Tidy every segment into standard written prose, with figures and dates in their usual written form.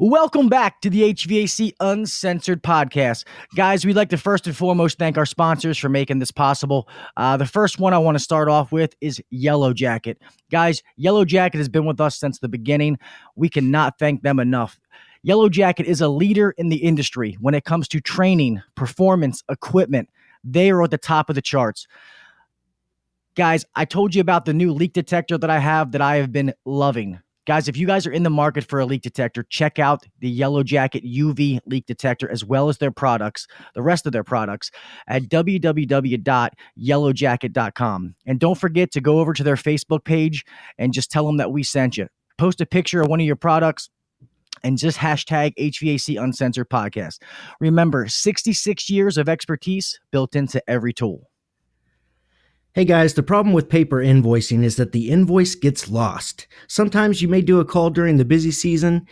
Welcome back to the HVAC Uncensored podcast. Guys, we'd like to first and foremost thank our sponsors for making this possible. The first one I want to start off with is Yellow Jacket. Guys, Yellow Jacket has been with us since the beginning. We cannot thank them enough. Yellow Jacket is a leader in the industry when it comes to training, performance, equipment. They are at the top of the charts. Guys, I told you about the new leak detector that I have been loving. Guys, if you guys are in the market for a leak detector, check out the Yellow Jacket UV leak detector as well as their products, the rest of their products at www.yellowjacket.com. And don't forget to go over to their Facebook page and just tell them that we sent you. Post a picture of one of your products and just hashtag HVAC Uncensored Podcast. Remember, 66 years of expertise built into every tool. Hey guys, the problem with paper invoicing is that the invoice gets lost. Sometimes you may do a call during the busy season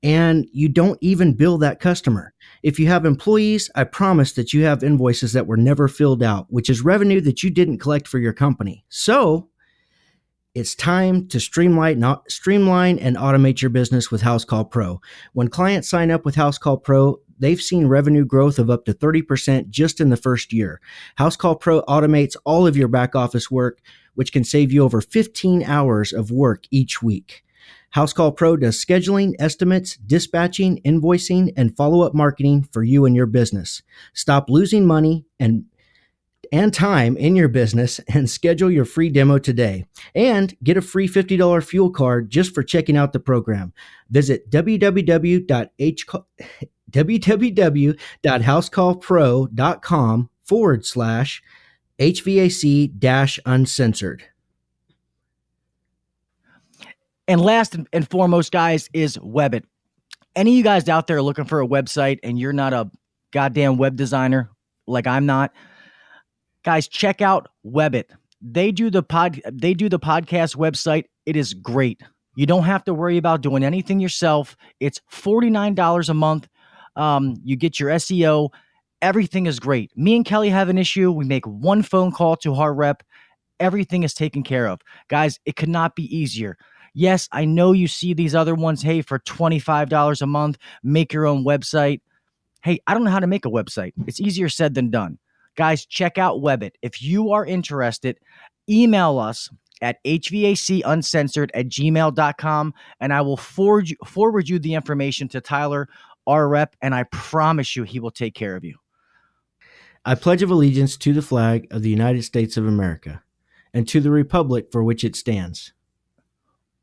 and you don't even bill that customer. If you have employees, I promise that you have invoices that were never filled out, which is revenue that you didn't collect for your company. So it's time to streamline and automate your business with House Call Pro. When clients sign up with House Call Pro, they've seen revenue growth of up to 30% just in the first year. House Call Pro automates all of your back office work, which can save you over 15 hours of work each week. House Call Pro does scheduling, estimates, dispatching, invoicing, and follow-up marketing for you and your business. Stop losing money and time in your business and schedule your free demo today. And get a free $50 fuel card just for checking out the program. Visit www.housecallpro.com/HVAC-uncensored. And last and foremost, guys, is Webbit. Any of you guys out there looking for a website and you're not a goddamn web designer like I'm not, guys, check out Webbit. They do the podcast website. It is great. You don't have to worry about doing anything yourself. It's $49 a month. You get your SEO. Everything is great. Me and Kelly have an issue. We make one phone call to our rep. Everything is taken care of. Guys, it could not be easier. Yes, I know you see these other ones. Hey, for $25 a month, make your own website. Hey, I don't know how to make a website. It's easier said than done. Guys, check out Webbit. If you are interested, email us at hvacuncensored@gmail.com, and I will forward you the information to Tyler, our rep, and I promise you he will take care of you. I pledge of allegiance to the flag of the United States of America and to the republic for which it stands.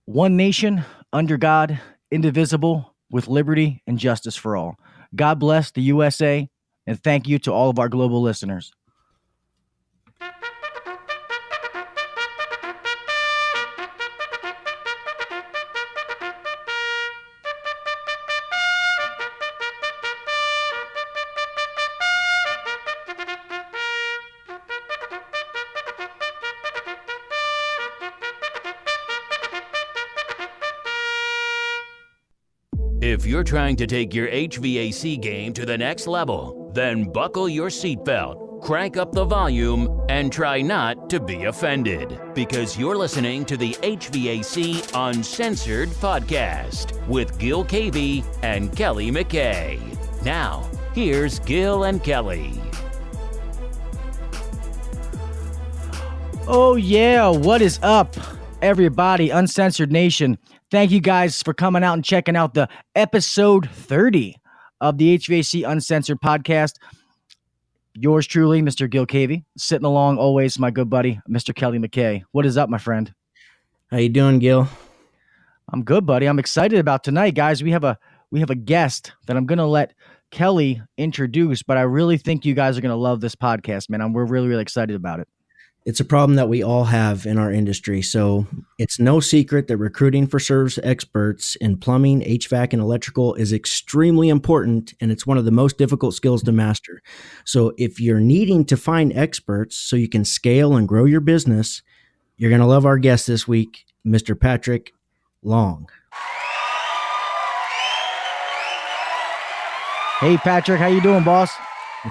One nation, under God, indivisible, with liberty and justice for all. God bless the USA, and thank you to all of our global listeners. If you're trying to take your HVAC game to the next level, then buckle your seatbelt, crank up the volume, and try not to be offended, because you're listening to the HVAC Uncensored podcast with Gil Cavey and Kelly McKay. Now, here's Gil and Kelly. Oh yeah, what is up, everybody, Uncensored Nation? Thank you guys for coming out and checking out the episode 30 of the HVAC Uncensored podcast. Yours truly, Mr. Gil Cavey, sitting along always my good buddy, Mr. Kelly McKay. What is up, my friend? How you doing, Gil? I'm good, buddy. I'm excited about tonight, guys. We have a guest that I'm gonna let Kelly introduce, but I really think you guys are gonna love this podcast, man. We're really, really excited about it. It's a problem that we all have in our industry. So it's no secret that recruiting for service experts in plumbing, HVAC, and electrical is extremely important, and it's one of the most difficult skills to master. So if you're needing to find experts so you can scale and grow your business, you're going to love our guest this week, Mr. Patrick Long. Hey, Patrick, how you doing, boss?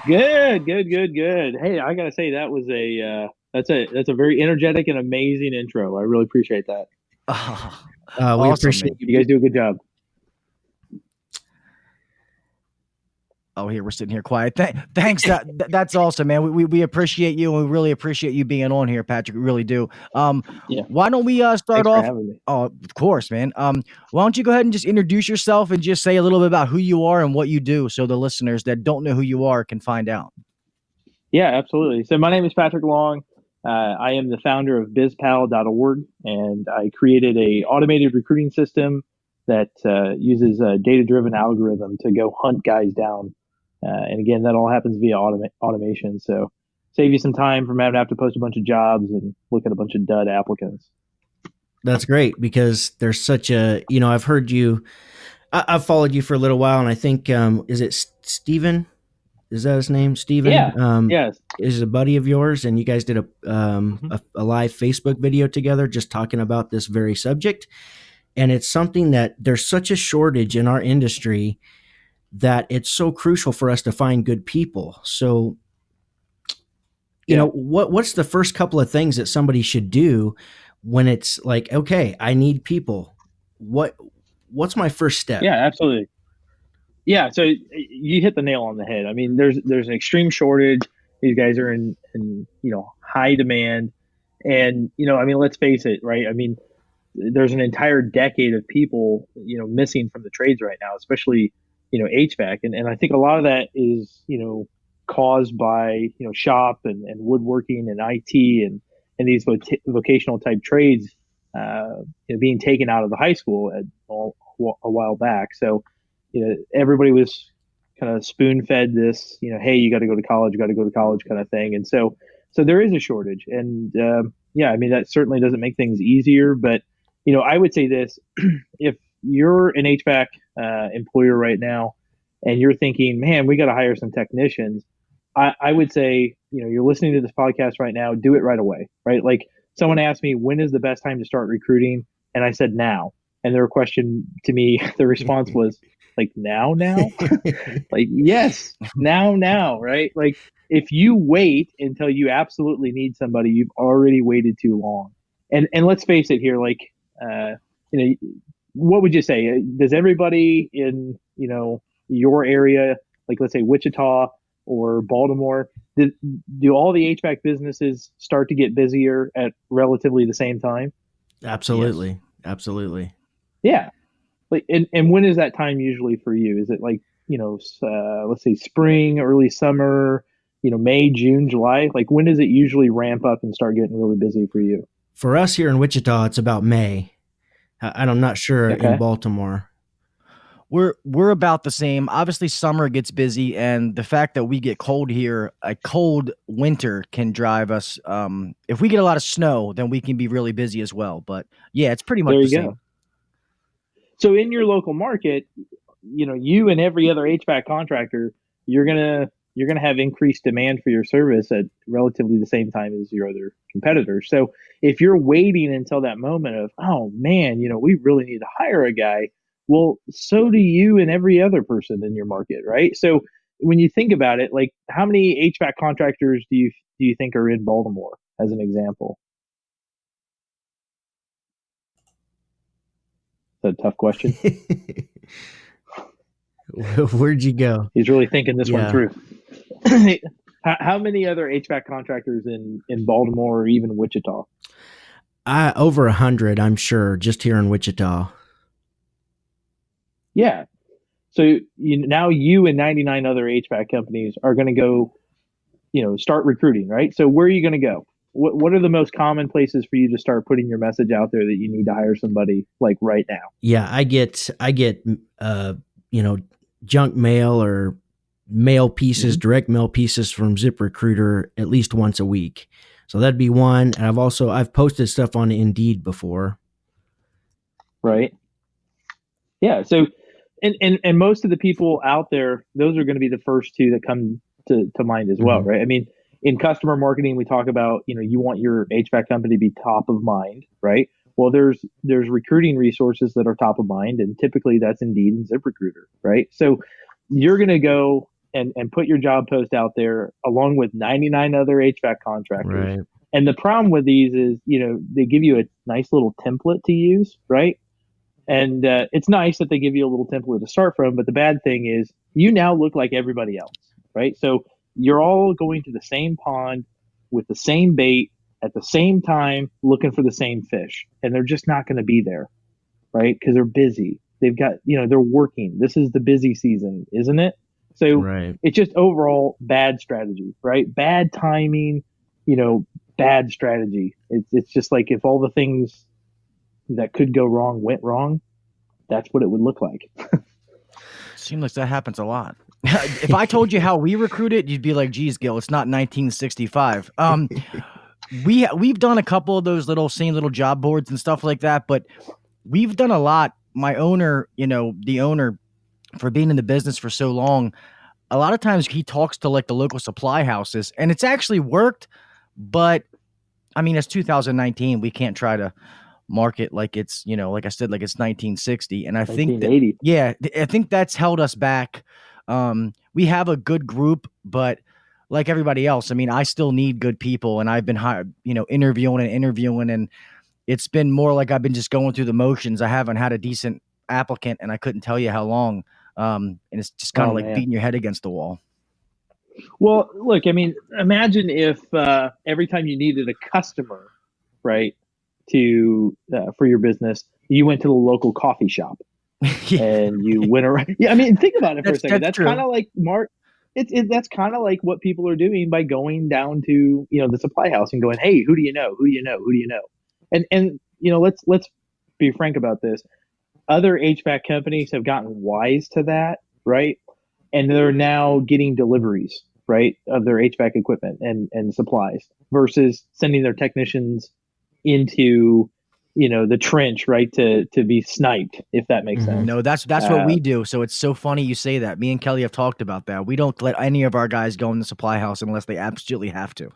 Good. Hey, I gotta say that was that's a very energetic and amazing intro. I really appreciate that. We appreciate you guys do a good job. Oh, here we're sitting here quiet. Thanks. That's awesome, man. We appreciate you, and we really appreciate you being on here, Patrick. We really do. Yeah. Why don't we start Thanks for off? having me. Oh, of course, man. Why don't you go ahead and just introduce yourself and just say a little bit about who you are and what you do, so the listeners that don't know who you are can find out. Yeah, absolutely. So my name is Patrick Long. I am the founder of bizpal.org, and I created a automated recruiting system that uses a data-driven algorithm to go hunt guys down. And again, that all happens via automation. So save you some time from having to have to post a bunch of jobs and look at a bunch of dud applicants. That's great, because there's such a, I've heard you, I've followed you for a little while, and I think, is it Steven? Is that his name? Steven? Yeah. Yes. Is a buddy of yours, and you guys did a live Facebook video together just talking about this very subject. And it's something that there's such a shortage in our industry that it's so crucial for us to find good people. So, what's the first couple of things that somebody should do when it's like, okay, I need people? What's my first step? Yeah, absolutely. Yeah, so you hit the nail on the head. I mean, there's an extreme shortage. These guys are in high demand, and I mean, let's face it, right? I mean, there's an entire decade of people missing from the trades right now, especially HVAC, and I think a lot of that is caused by shop and woodworking and IT and these vocational type trades being taken out of the high school a while back. So everybody was kind of spoon fed this, hey, you got to go to college, kind of thing. And so there is a shortage. And yeah, I mean, that certainly doesn't make things easier. But, I would say this, if you're an HVAC employer right now and you're thinking, man, we got to hire some technicians, I would say, you're listening to this podcast right now, do it right away, right? Like someone asked me, when is the best time to start recruiting? And I said, now. And their question to me, the response was, like, now, like, yes, now, right? Like, if you wait until you absolutely need somebody, you've already waited too long. And let's face it here, like, what would you say? Does everybody in, your area, like, let's say Wichita or Baltimore, do all the HVAC businesses start to get busier at relatively the same time? Absolutely. Yes. Absolutely. Yeah. Like, and when is that time usually for you? Is it like, let's say spring, early summer, May, June, July? Like, when does it usually ramp up and start getting really busy for you? For us here in Wichita, it's about May. I'm not sure in Baltimore. We're about the same. Obviously, summer gets busy, and the fact that we get cold here, a cold winter can drive us. If we get a lot of snow, then we can be really busy as well. But yeah, it's pretty much the same. So in your local market, you and every other HVAC contractor, you're gonna have increased demand for your service at relatively the same time as your other competitors. So if you're waiting until that moment of, oh man, we really need to hire a guy, well, so do you and every other person in your market, right? So when you think about it, like, how many HVAC contractors do you think are in Baltimore, as an example? That's a tough question. Where'd you go? He's really thinking this one through. How many other HVAC contractors in Baltimore or even Wichita? Over 100, I'm sure, just here in Wichita. Yeah. So now you and 99 other HVAC companies are going to go, start recruiting, right? So where are you going to go? What are the most common places for you to start putting your message out there that you need to hire somebody, like, right now? Yeah, I get junk mail or mail pieces, direct mail pieces from ZipRecruiter at least once a week. So that'd be one. And I've posted stuff on Indeed before. Right. Yeah. So, and most of the people out there, those are going to be the first two that come to mind as well, right? I mean, in customer marketing, we talk about, you want your HVAC company to be top of mind, right? Well, there's recruiting resources that are top of mind, and typically that's Indeed and ZipRecruiter, right? So you're going to go and put your job post out there along with 99 other HVAC contractors. Right. And the problem with these is, they give you a nice little template to use, right? And it's nice that they give you a little template to start from, but the bad thing is you now look like everybody else, right? So you're all going to the same pond with the same bait at the same time, looking for the same fish, and they're just not going to be there, right? Because they're busy. They've got, they're working. This is the busy season, isn't it? So Right. it's just overall bad strategy, right? Bad timing, bad strategy. It's just like if all the things that could go wrong went wrong, that's what it would look like. Seems like that happens a lot. If I told you how we recruit it, you'd be like, geez, Gil, it's not 1965. We've done a couple of those same little job boards and stuff like that, but we've done a lot. My owner, the owner, for being in the business for so long, a lot of times he talks to like the local supply houses, and it's actually worked. But I mean, it's 2019. We can't try to market like it's, like I said, like it's 1960. And I think that, 1980. yeah, I think that's held us back. We have a good group, but like everybody else, I mean, I still need good people, and I've been interviewing, and it's been more like I've been just going through the motions. I haven't had a decent applicant, and I couldn't tell you how long. And it's just kind of like man. beating your head against the wall. Well, look, I mean, imagine if every time you needed a customer, right, to for your business, you went to the local coffee shop and you went around. Yeah, I mean, think about it for a second. That's kind of like that's kind of like what people are doing by going down to the supply house and going, hey, who do you know? Who do you know? Who do you know? And let's be frank about this. Other HVAC companies have gotten wise to that, right? And they're now getting deliveries, right, of their HVAC equipment and supplies versus sending their technicians into the trench, right, to be sniped, if that makes sense. No, that's what we do. So it's so funny you say that. Me and Kelly have talked about that. We don't let any of our guys go in the supply house unless they absolutely have to.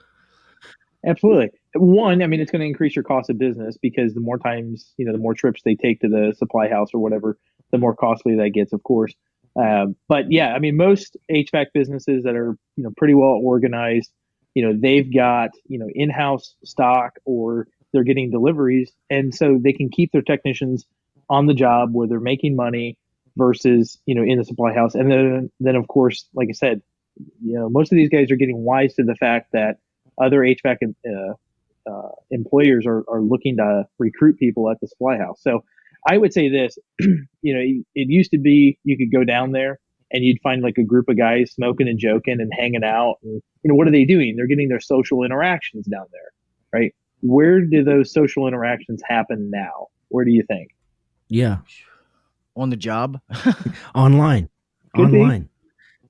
Absolutely. One, I mean, it's going to increase your cost of business because the more times, the more trips they take to the supply house or whatever, the more costly that gets, of course. But yeah, I mean, most HVAC businesses that are, pretty well organized, they've got, in-house stock or they're getting deliveries. And so they can keep their technicians on the job where they're making money versus, in the supply house. And then of course, like I said, most of these guys are getting wise to the fact that other HVAC employers are looking to recruit people at the supply house. So I would say this, it used to be you could go down there and you'd find like a group of guys smoking and joking and hanging out. And, what are they doing? They're getting their social interactions down there, right? Where do those social interactions happen now? Where do you think? Yeah. On the job? Online. Could Online. be.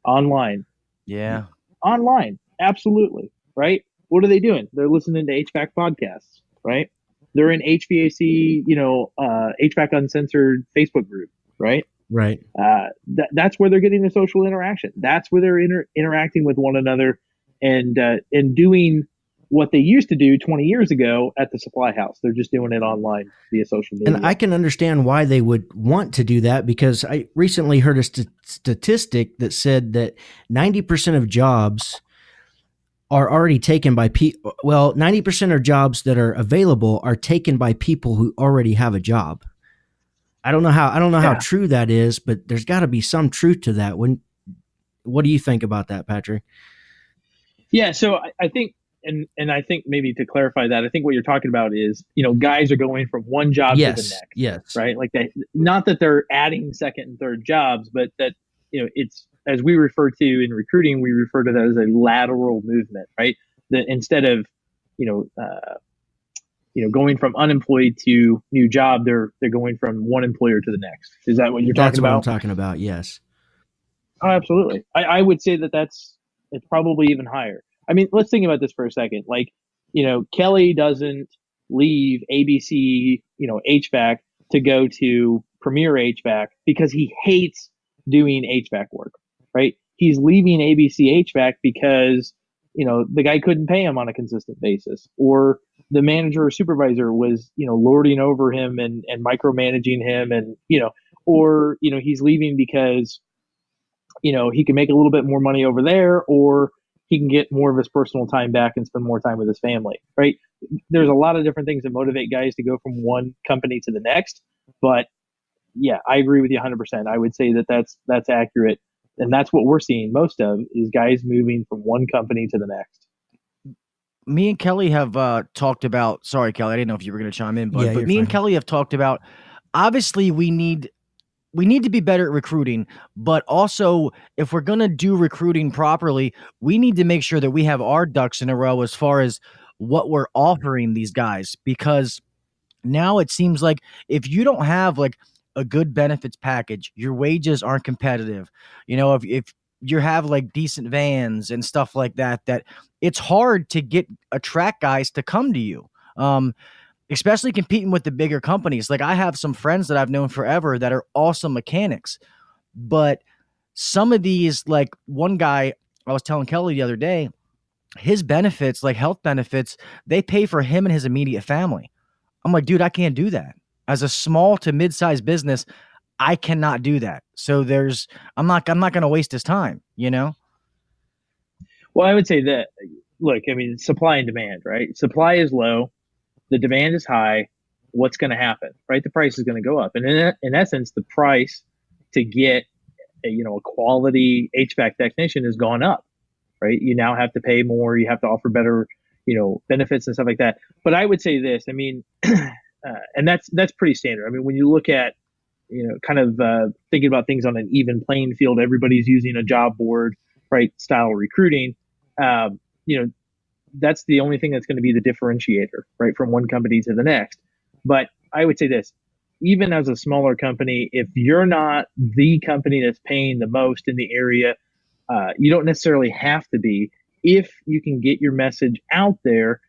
Online. Yeah. Online. Absolutely. Right? What are they doing? They're listening to HVAC podcasts, right? They're in HVAC, HVAC Uncensored Facebook group, right? Right. That's where they're getting the social interaction. That's where they're interacting with one another and doing what they used to do 20 years ago at the supply house. They're just doing it online via social media. And I can understand why they would want to do that because I recently heard a statistic that said that 90% of jobs are already taken by 90% of jobs that are available are taken by people who already have a job. I don't know how true that is, but there's got to be some truth to that. What do you think about that, Patrick? Yeah, so I think, and I think maybe to clarify that, I think what you're talking about is, guys are going from one job to the next. Yes. Right. Like not that they're adding second and third jobs, but that, it's, as we refer to in recruiting, we refer to that as a lateral movement, right? That instead of, going from unemployed to new job, they're going from one employer to the next. Is that what you're talking about? That's what I'm talking about. Yes. Oh, absolutely. I would say it's probably even higher. I mean, let's think about this for a second. Like, Kelly doesn't leave ABC, HVAC to go to Premier HVAC because he hates doing HVAC work, right? He's leaving ABC HVAC because, the guy couldn't pay him on a consistent basis, or the manager or supervisor was, lording over him and micromanaging him, and, or, he's leaving because, he can make a little bit more money over there, or he can get more of his personal time back and spend more time with his family, right? There's a lot of different things that motivate guys to go from one company to the next, but yeah, I agree with you 100%. I would say that that's accurate. And that's what we're seeing most of is guys moving from one company to the next. Me and Kelly have talked about, sorry, Kelly, I didn't know if you were going to chime in, Yeah, but you're me and fine. Kelly have talked about, obviously we need to be better at recruiting, but also if we're going to do recruiting properly, we need to make sure that we have our ducks in a row as far as what we're offering these guys, because now it seems like if you don't have like a good benefits package, your wages aren't competitive. If you have like decent vans and stuff like that, that it's hard to attract guys to come to you. Especially competing with the bigger companies. Like I have some friends that I've known forever that are awesome mechanics, but some of these, like one guy I was telling Kelly the other day, his benefits, like health benefits, they pay for him and his immediate family. I'm like, dude, I can't do that. As a small to mid-sized business, I cannot do that. So I'm not going to waste his time, Well, I would say that, look, I mean, supply and demand, right? Supply is low, the demand is high. What's going to happen, right? The price is going to go up. And in essence, the price to get a quality HVAC technician has gone up, right? You now have to pay more. You have to offer better, benefits and stuff like that. But I would say this, I mean, and that's pretty standard. I mean, when you look at, kind of thinking about things on an even playing field, everybody's using a job board, right? Style recruiting. Um, you know, that's the only thing that's going to be the differentiator, right, from one company to the next. But I would say this, even as a smaller company, if you're not the company that's paying the most in the area, you don't necessarily have to be. If you can get your message out there,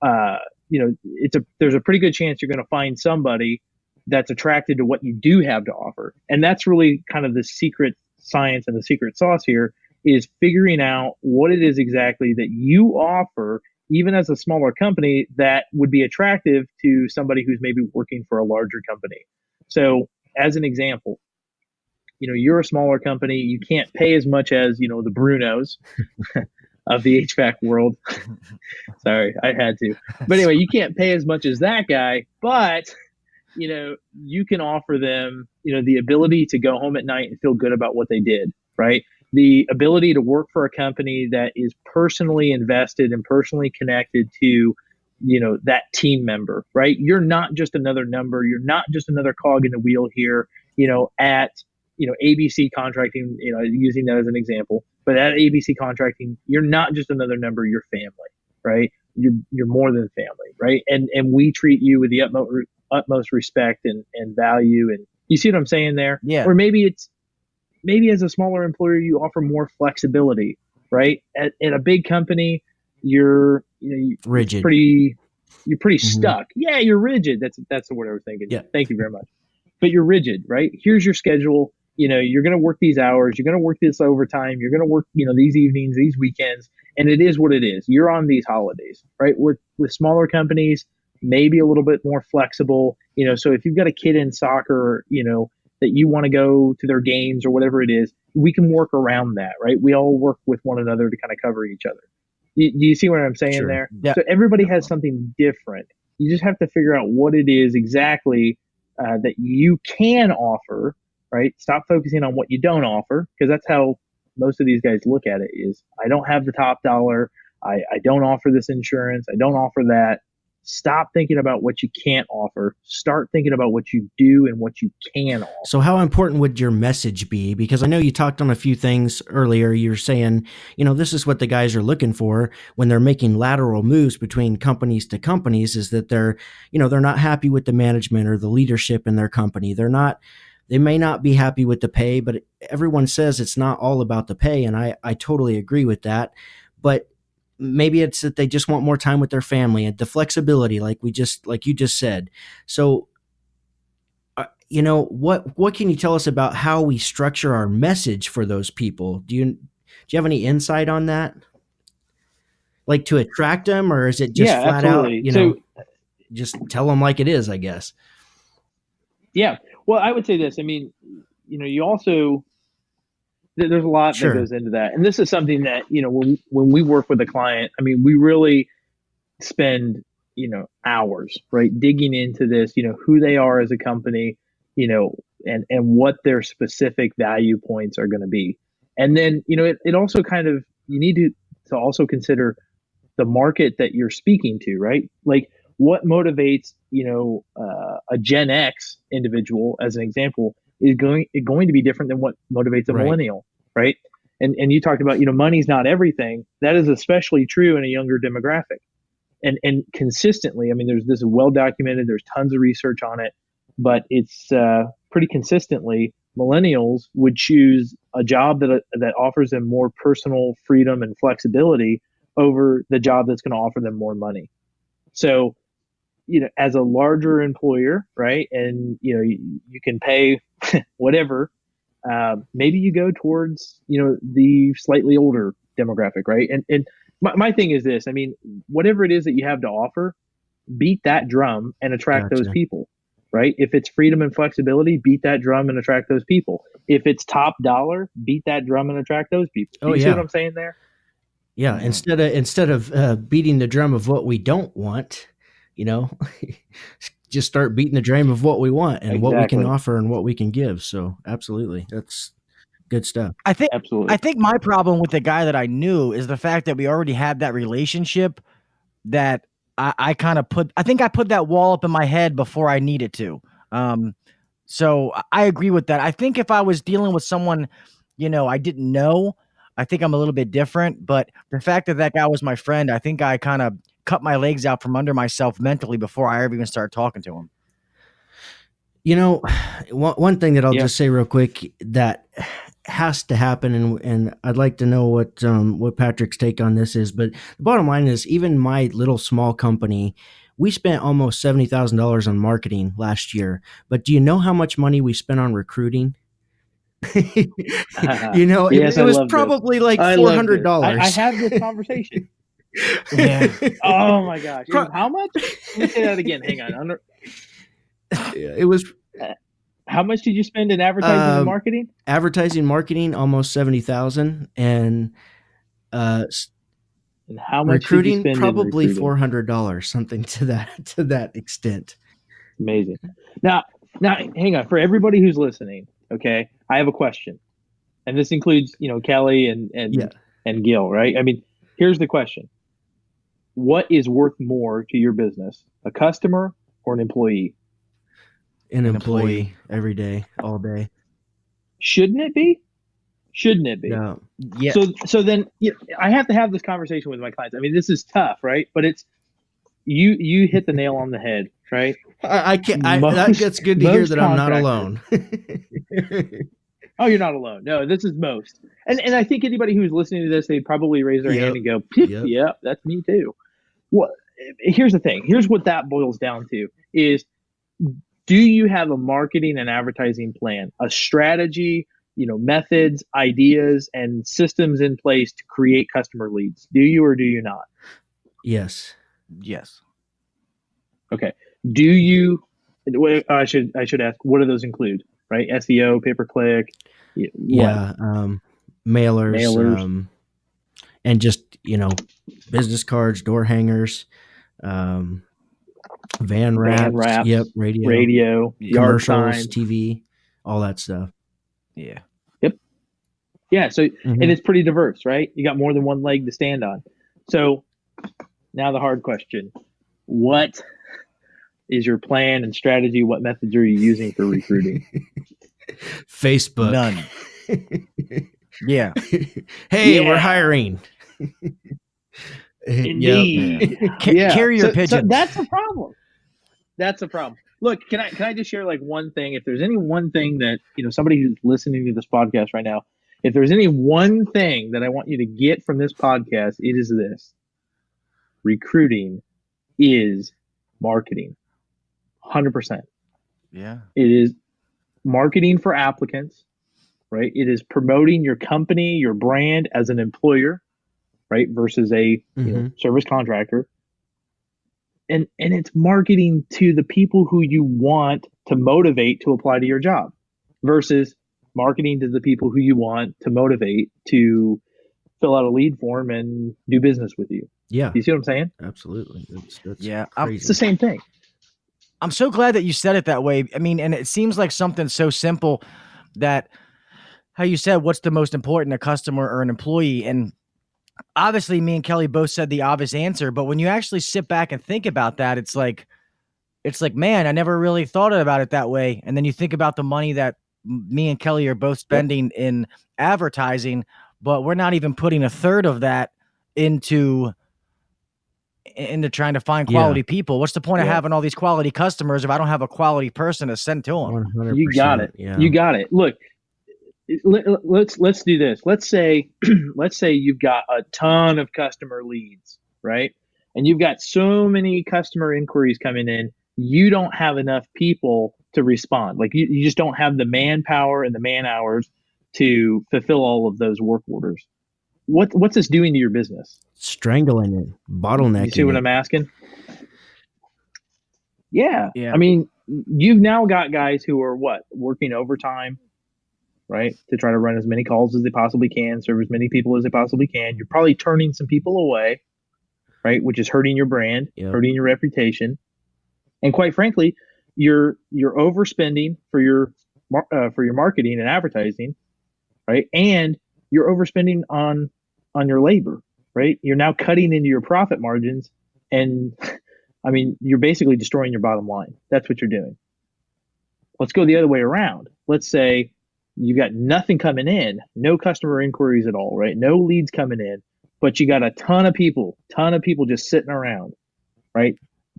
there's a pretty good chance you're going to find somebody that's attracted to what you do have to offer. And that's really kind of the secret science and the secret sauce here is figuring out what it is exactly that you offer, even as a smaller company, that would be attractive to somebody who's maybe working for a larger company. So, as an example, you're a smaller company, you can't pay as much as, the Brunos of the HVAC world. Sorry, I had to. But anyway, you can't pay as much as that guy, but you can offer them, the ability to go home at night and feel good about what they did, right? The ability to work for a company that is personally invested and personally connected to, that team member, right? You're not just another number. You're not just another cog in the wheel here, at, ABC contracting, using that as an example, but at ABC contracting, you're not just another number, you're family, right? You're more than family, right? And we treat you with the utmost respect and value. And you see what I'm saying there? Yeah. Or maybe as a smaller employer, you offer more flexibility, right? At a big company, you're rigid. You're pretty stuck. Yeah, you're rigid. That's the word I was thinking. Yeah. Thank you very much. But you're rigid, right? Here's your schedule. You're going to work these hours. You're going to work this overtime. You're going to work, these evenings, these weekends, and it is what it is. You're on these holidays, right? With smaller companies, maybe a little bit more flexible. So if you've got a kid in soccer, that you want to go to their games or whatever it is, we can work around that, right? We all work with one another to kind of cover each other. Do you see what I'm saying Sure. there? Yeah. So everybody has something different. You just have to figure out what it is exactly that you can offer, right? Stop focusing on what you don't offer, because that's how most of these guys look at it is, I don't have the top dollar. I don't offer this insurance. I don't offer that. Stop thinking about what you can't offer. Start thinking about what you do and what you can offer. So how important would your message be? Because I know you talked on a few things earlier. You're saying, this is what the guys are looking for when they're making lateral moves between companies to companies, is that they're not happy with the management or the leadership in their company. They may not be happy with the pay, but everyone says it's not all about the pay. And I totally agree with that. But maybe it's that they just want more time with their family and the flexibility, like you just said. So, what can you tell us about how we structure our message for those people? Do you have any insight on that? Like to attract them, or is it just flat absolutely. out, just tell them like it is, I guess? Yeah. Well, I would say this. I mean, you also, there's a lot Sure. that goes into that. And this is something that, when we work with a client, I mean, we really spend, hours, right, digging into this, who they are as a company, and what their specific value points are going to be. And then, it also kind of, you need to also consider the market that you're speaking to, right? Like what motivates, a Gen X individual, as an example, is going to be different than what motivates a millennial, right? And you talked about, money's not everything. That is especially true in a younger demographic. And consistently, I mean, this is well documented. There's tons of research on it, but it's pretty consistently millennials would choose a job that offers them more personal freedom and flexibility over the job that's going to offer them more money. So, as a larger employer, right, and you can pay whatever, maybe you go towards the slightly older demographic, right? And my thing is this: I mean, whatever it is that you have to offer, beat that drum and attract those people, right? If it's freedom and flexibility, beat that drum and attract those people. If it's top dollar, beat that drum and attract those people. Do you see what I'm saying there? Yeah. Instead of beating the drum of what we don't want, just start beating the drum of what we want and what we can offer and what we can give. So absolutely. That's good stuff. I think my problem with the guy that I knew is the fact that we already had that relationship that I think I put that wall up in my head before I needed to. So I agree with that. I think if I was dealing with someone, I didn't know, I think I'm a little bit different, but the fact that that guy was my friend, I think I kind of cut my legs out from under myself mentally before I ever even started talking to him. One thing that I'll just say real quick that has to happen, and I'd like to know what Patrick's take on this is, but the bottom line is, even my little small company, we spent almost $70,000 on marketing last year. But do you know how much money we spent on recruiting? Yes, it was probably like $400. I have this conversation. Yeah. Oh my gosh. How much? Let me say that again. Hang on. It was. How much did you spend in advertising and marketing? Advertising, marketing, almost $70,000, and how much recruiting? Did you spend probably in recruiting? $400, something to that extent. Amazing. Now, hang on. For everybody who's listening, okay, I have a question, and this includes Kelly and Gil, right? I mean, here's the question: what is worth more to your business, a customer or an employee? An employee every day, all day. Shouldn't it be? No. Yeah. So then I have to have this conversation with my clients. I mean, this is tough, right? But it's you hit the nail on the head, right? I can't. That's good to hear that I'm not alone. Oh, you're not alone. No, this is most. And I think anybody who's listening to this, they probably raise their hand and go, "Yep, that's me too." Well, here's the thing. Here's what that boils down to: is do you have a marketing and advertising plan, a strategy, methods, ideas, and systems in place to create customer leads? Do you or do you not? Yes. Okay. Do you? I should ask. What do those include? Right? SEO, pay per click. Mailers. And just business cards, door hangers. Van wraps, yep, radio, yard signs, TV, all that stuff. Yeah. Yep. Yeah. So, and it's pretty diverse, right? You got more than one leg to stand on. So now the hard question: what is your plan and strategy? What methods are you using for recruiting? Facebook. None. Yeah. Hey, we're hiring. Indeed. Carrier pigeons. So that's a problem. That's a problem. Look, can I just share like one thing? If there's any one thing that, somebody who's listening to this podcast right now, if there's any one thing that I want you to get from this podcast, it is this: recruiting is marketing. 100%. Yeah. It is marketing for applicants, right? It is promoting your company, your brand as an employer, right? Versus a service contractor. And it's marketing to the people who you want to motivate to apply to your job versus marketing to the people who you want to motivate to fill out a lead form and do business with you. Yeah. You see what I'm saying? Absolutely. That's yeah. crazy. It's the same thing. I'm so glad that you said it that way. I mean, and it seems like something so simple that how you said, what's the most important, a customer or an employee? And obviously me and Kelly both said the obvious answer, but when you actually sit back and think about that, it's like, man, I never really thought about it that way. And then you think about the money that me and Kelly are both spending in advertising, but we're not even putting a third of that into trying to find quality people. What's the point of having all these quality customers if I don't have a quality person to send to them? 100%, You got it. Yeah. You got it. Look, let's do this. Let's say you've got a ton of customer leads, right? And you've got so many customer inquiries coming in, you don't have enough people to respond. Like you just don't have the manpower and the man hours to fulfill all of those work orders. What's this doing to your business? Strangling it, bottlenecking. You see what I'm asking? Yeah. Yeah. I mean, you've now got guys who are working overtime, right? To try to run as many calls as they possibly can, serve as many people as they possibly can. You're probably turning some people away, right? Which is hurting your brand, hurting your reputation. And quite frankly, you're overspending for your marketing and advertising, right? And you're overspending on your labor, right? You're now cutting into your profit margins, and I mean, you're basically destroying your bottom line. That's what you're doing. Let's go the other way around. Let's say you got nothing coming in, no customer inquiries at all, right? No leads coming in, but you got a ton of people just sitting around, right?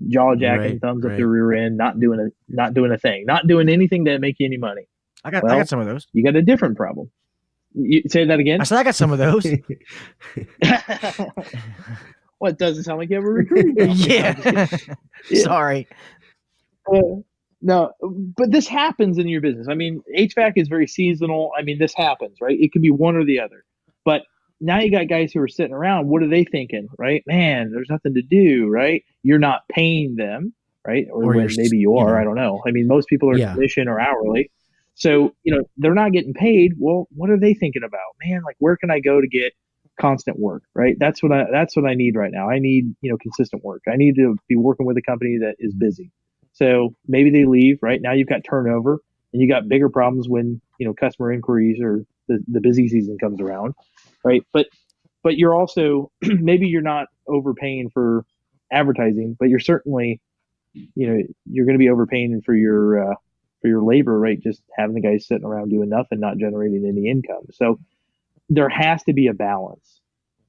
Jaw jacking, thumbs up their rear end, not doing a thing, not doing anything to make you any money. I got some of those. You got a different problem. You say that again? I said I got some of those. Well, it doesn't sound like you have a recruiting problem. Yeah. Sorry. No, but this happens in your business. I mean, HVAC is very seasonal. I mean, this happens, right? It could be one or the other. But now you got guys who are sitting around. What are they thinking, right? Man, there's nothing to do, right? You're not paying them, right? Or maybe you are. I don't know. I mean, most people are commission or hourly. So, they're not getting paid. Well, what are they thinking about? Man, like, where can I go to get constant work, right? That's what I need right now. I need, consistent work. I need to be working with a company that is busy. So maybe they leave, right? Now you've got turnover and you got bigger problems when, customer inquiries or the busy season comes around, right? But you're also, maybe you're not overpaying for advertising, but you're certainly, you're going to be overpaying for your labor, right? Just having the guys sitting around doing nothing, not generating any income. So there has to be a balance,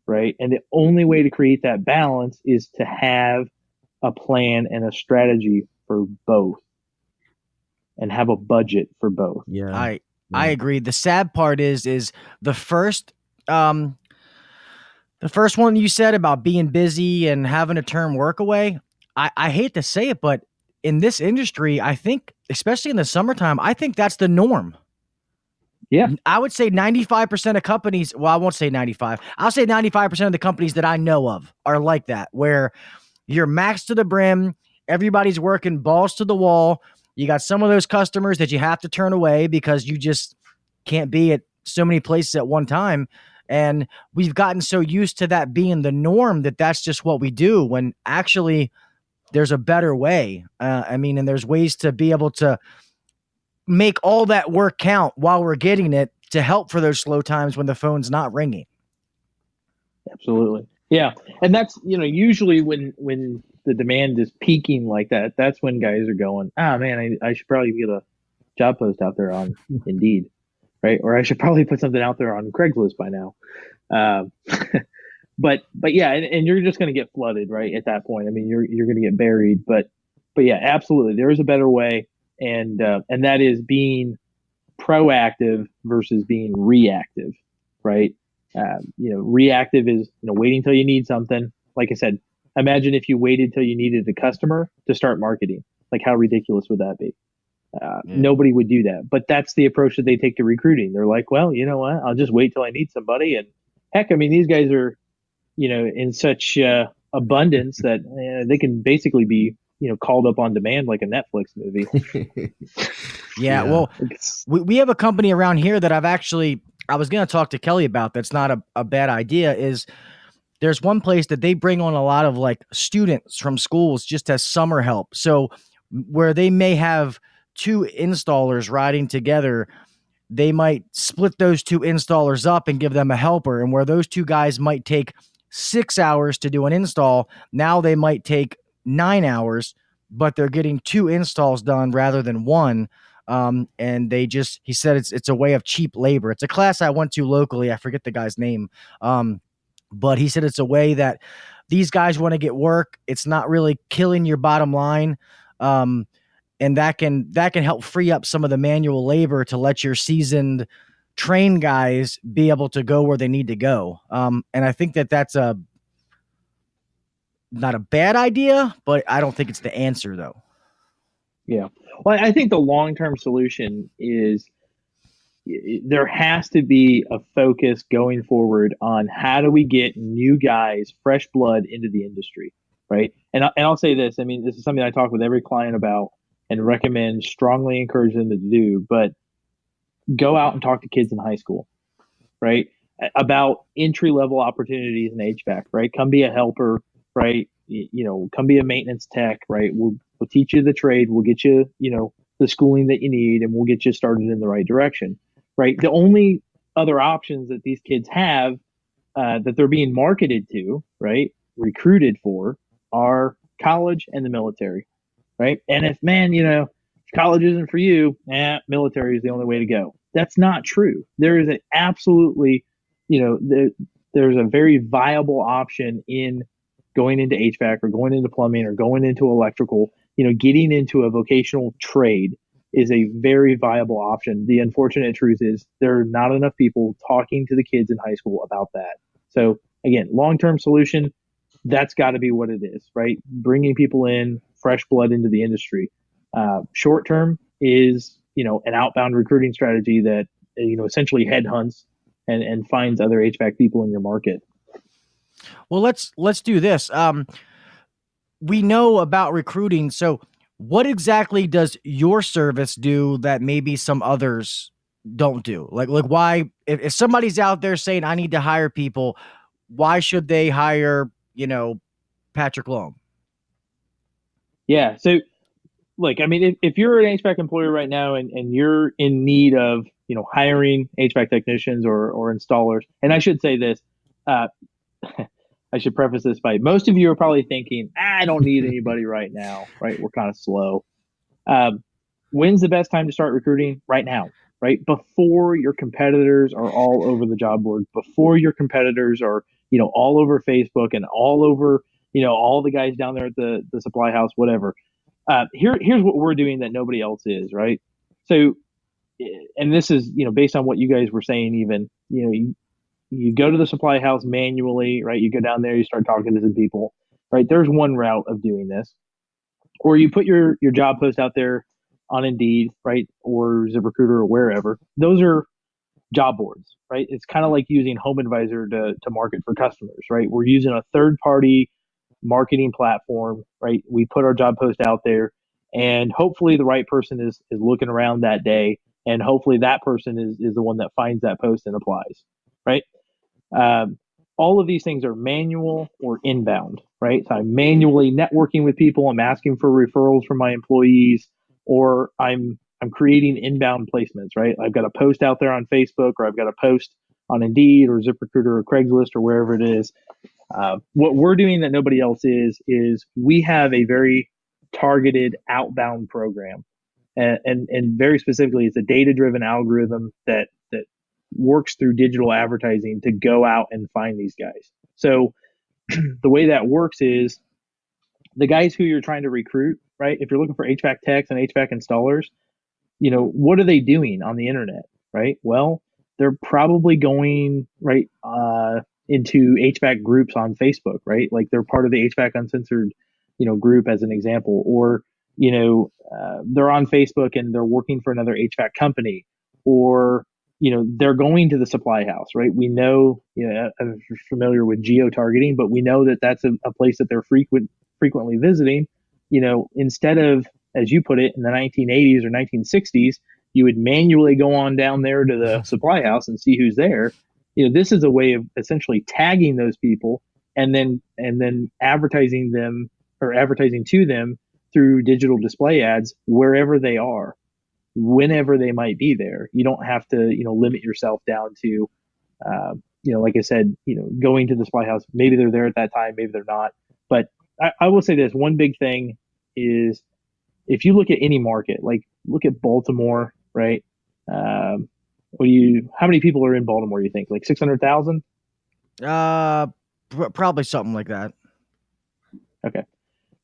right? And the only way to create that balance is to have a plan and a strategy for both and have a budget for both. Yeah. I agree. The sad part is the first one you said about being busy and having to turn work away. I hate to say it, but in this industry, I think, especially in the summertime, I think that's the norm. Yeah. I would say 95% of companies, well, I won't say 95. I'll say 95% of the companies that I know of are like that, where you're maxed to the brim. Everybody's working balls to the wall. You got some of those customers that you have to turn away because you just can't be at so many places at one time. And we've gotten so used to that being the norm that that's just what we do, when actually there's a better way. And there's ways to be able to make all that work count while we're getting it, to help for those slow times when the phone's not ringing. Absolutely. Yeah. And that's, usually when the demand is peaking like that, that's when guys are going, man, I should probably get a job post out there on Indeed, right? Or I should probably put something out there on Craigslist by now. But yeah, and you're just going to get flooded, right? At that point. I mean, you're going to get buried, but yeah, absolutely. There is a better way. And that is being proactive versus being reactive, right? Reactive is, waiting till you need something. Like I said, imagine if you waited till you needed a customer to start marketing. Like, how ridiculous would that be? Nobody would do that. But that's the approach that they take to recruiting. They're like, well, you know what? I'll just wait till I need somebody. And heck, I mean, these guys are, in such abundance that they can basically be, called up on demand like a Netflix movie. Yeah. Well, we have a company around here that I was going to talk to Kelly about. That's not a bad idea. Is there's one place that they bring on a lot of like students from schools just as summer help. So where they may have two installers riding together. They might split those two installers up and give them a helper. And where those two guys might take 6 hours to do an install, now they might take 9 hours, but they're getting two installs done rather than one. And he said it's a way of cheap labor. It's a class I went to locally. I forget the guy's name. But he said it's a way that these guys want to get work. It's not really killing your bottom line. And that can help free up some of the manual labor to let your seasoned trained guys be able to go where they need to go. And I think that's not a bad idea, but I don't think it's the answer though. Yeah. Well, I think the long-term solution is there has to be a focus going forward on how do we get new guys, fresh blood into the industry, right? And I'll say this. I mean, this is something I talk with every client about and recommend, strongly encourage them to do, but go out and talk to kids in high school, right? About entry-level opportunities in HVAC, right? Come be a helper, right? Come be a maintenance tech, right? We'll teach you the trade. We'll get you, the schooling that you need, and we'll get you started in the right direction, right? The only other options that these kids have that they're being marketed to, right, recruited for, are college and the military, right? And if, college isn't for you, military is the only way to go. That's not true. There is an absolutely, there's a very viable option in going into HVAC or going into plumbing or going into electrical. Getting into a vocational trade is a very viable option. The unfortunate truth is there are not enough people talking to the kids in high school about that. So again, long-term solution, that's got to be what it is, right? Bringing people in, fresh blood into the industry. Short-term is, an outbound recruiting strategy that, essentially headhunts and finds other HVAC people in your market. Well, let's do this. We know about recruiting. So what exactly does your service do that maybe some others don't do? Like why, if somebody's out there saying, I need to hire people, why should they hire, Patrick Long? Yeah. So if you're an HVAC employer right now and you're in need of, hiring HVAC technicians or installers, and I should say this, I should preface this by most of you are probably thinking, I don't need anybody right now, right? We're kind of slow. When's the best time to start recruiting? Right now, right? Before your competitors are all over the job board, before your competitors are, all over Facebook and all over, all the guys down there at the supply house, whatever. Here's what we're doing that nobody else is, right? So, and this is, based on what you guys were saying, even, you go to the supply house manually, right? You go down there, you start talking to some people, right? There's one route of doing this. Or you put your job post out there on Indeed, right? Or ZipRecruiter or wherever. Those are job boards, right? It's kind of like using Home Advisor to market for customers, right? We're using a third-party marketing platform, right? We put our job post out there, and hopefully the right person is looking around that day, and hopefully that person is the one that finds that post and applies, right? All of these things are manual or inbound, right? So I'm manually networking with people. I'm asking for referrals from my employees, or I'm creating inbound placements, right? I've got a post out there on Facebook, or I've got a post on Indeed or ZipRecruiter or Craigslist or wherever it is. What we're doing that nobody else is we have a very targeted outbound program, and very specifically, it's a data-driven algorithm that works through digital advertising to go out and find these guys. So the way that works is the guys who you're trying to recruit, right? If you're looking for HVAC techs and HVAC installers, what are they doing on the internet, right? Well, they're probably going right into HVAC groups on Facebook, right? Like they're part of the HVAC Uncensored, group as an example, or they're on Facebook and they're working for another HVAC company, or they're going to the supply house, right? We know, I'm familiar with geo-targeting, but we know that that's a place that they're frequently visiting. Instead of, as you put it, in the 1980s or 1960s, you would manually go on down there to the supply house and see who's there. This is a way of essentially tagging those people and then advertising to them through digital display ads wherever they are, whenever they might be there. You don't have to, limit yourself down to, like I said, going to the display house. Maybe they're there at that time, maybe they're not. But I will say this, one big thing is if you look at any market, like look at Baltimore, right? How many people are in Baltimore, you think? Like 600,000? Probably something like that. Okay.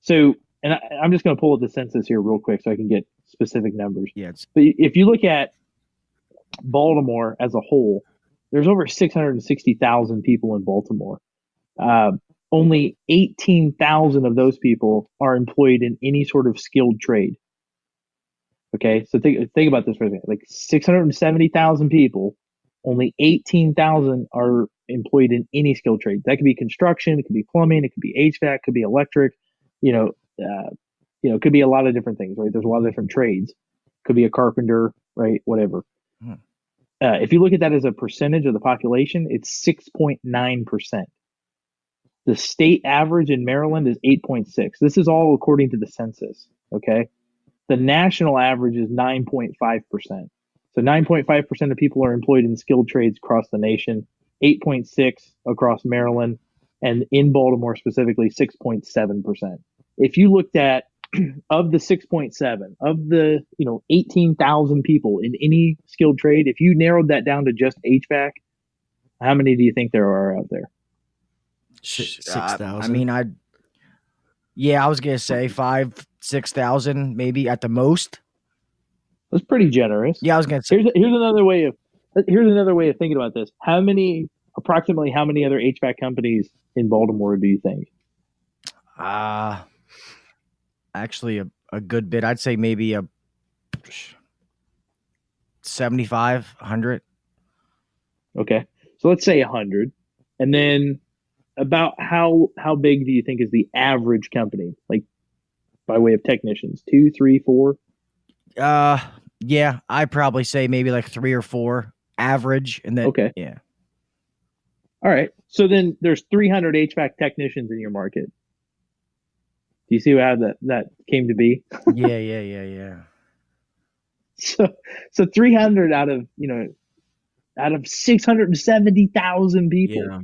So, and I'm just going to pull up the census here real quick so I can get specific numbers. Yeah. But if you look at Baltimore as a whole, there's over 660,000 people in Baltimore. Only 18,000 of those people are employed in any sort of skilled trade. Okay, so think about this for a second. Like 670,000 people, only 18,000 are employed in any skilled trade. That could be construction, it could be plumbing, it could be HVAC, it could be electric. It could be a lot of different things, right? There's a lot of different trades. Could be a carpenter, right? Whatever. If you look at that as a percentage of the population, it's 6.9%. The state average in Maryland is 8.6. This is all according to the census. Okay. The national average is 9.5%. So 9.5% of people are employed in skilled trades across the nation, 8.6 across Maryland, and in Baltimore specifically, 6.7%. If you looked at of the 6.7 of the 18,000 people in any skilled trade, if you narrowed that down to just HVAC, how many do you think there are out there? 6,000. I mean, I was gonna say 5,000-6,000 maybe at the most. That's pretty generous. Yeah, I was gonna say. Here's another way of thinking about this. Approximately how many other HVAC companies in Baltimore do you think? Actually a good bit. I'd say maybe a 75, 100. Okay, so let's say 100, and then about how big do you think is the average company, like by way of technicians? 2, 3, 4? Yeah, I'd probably say maybe like 3 or 4 average, and then okay, yeah. All right, so then there's 300 HVAC technicians in your market. Do you see how that came to be? Yeah. So 300 out of 670,000 people, Yeah.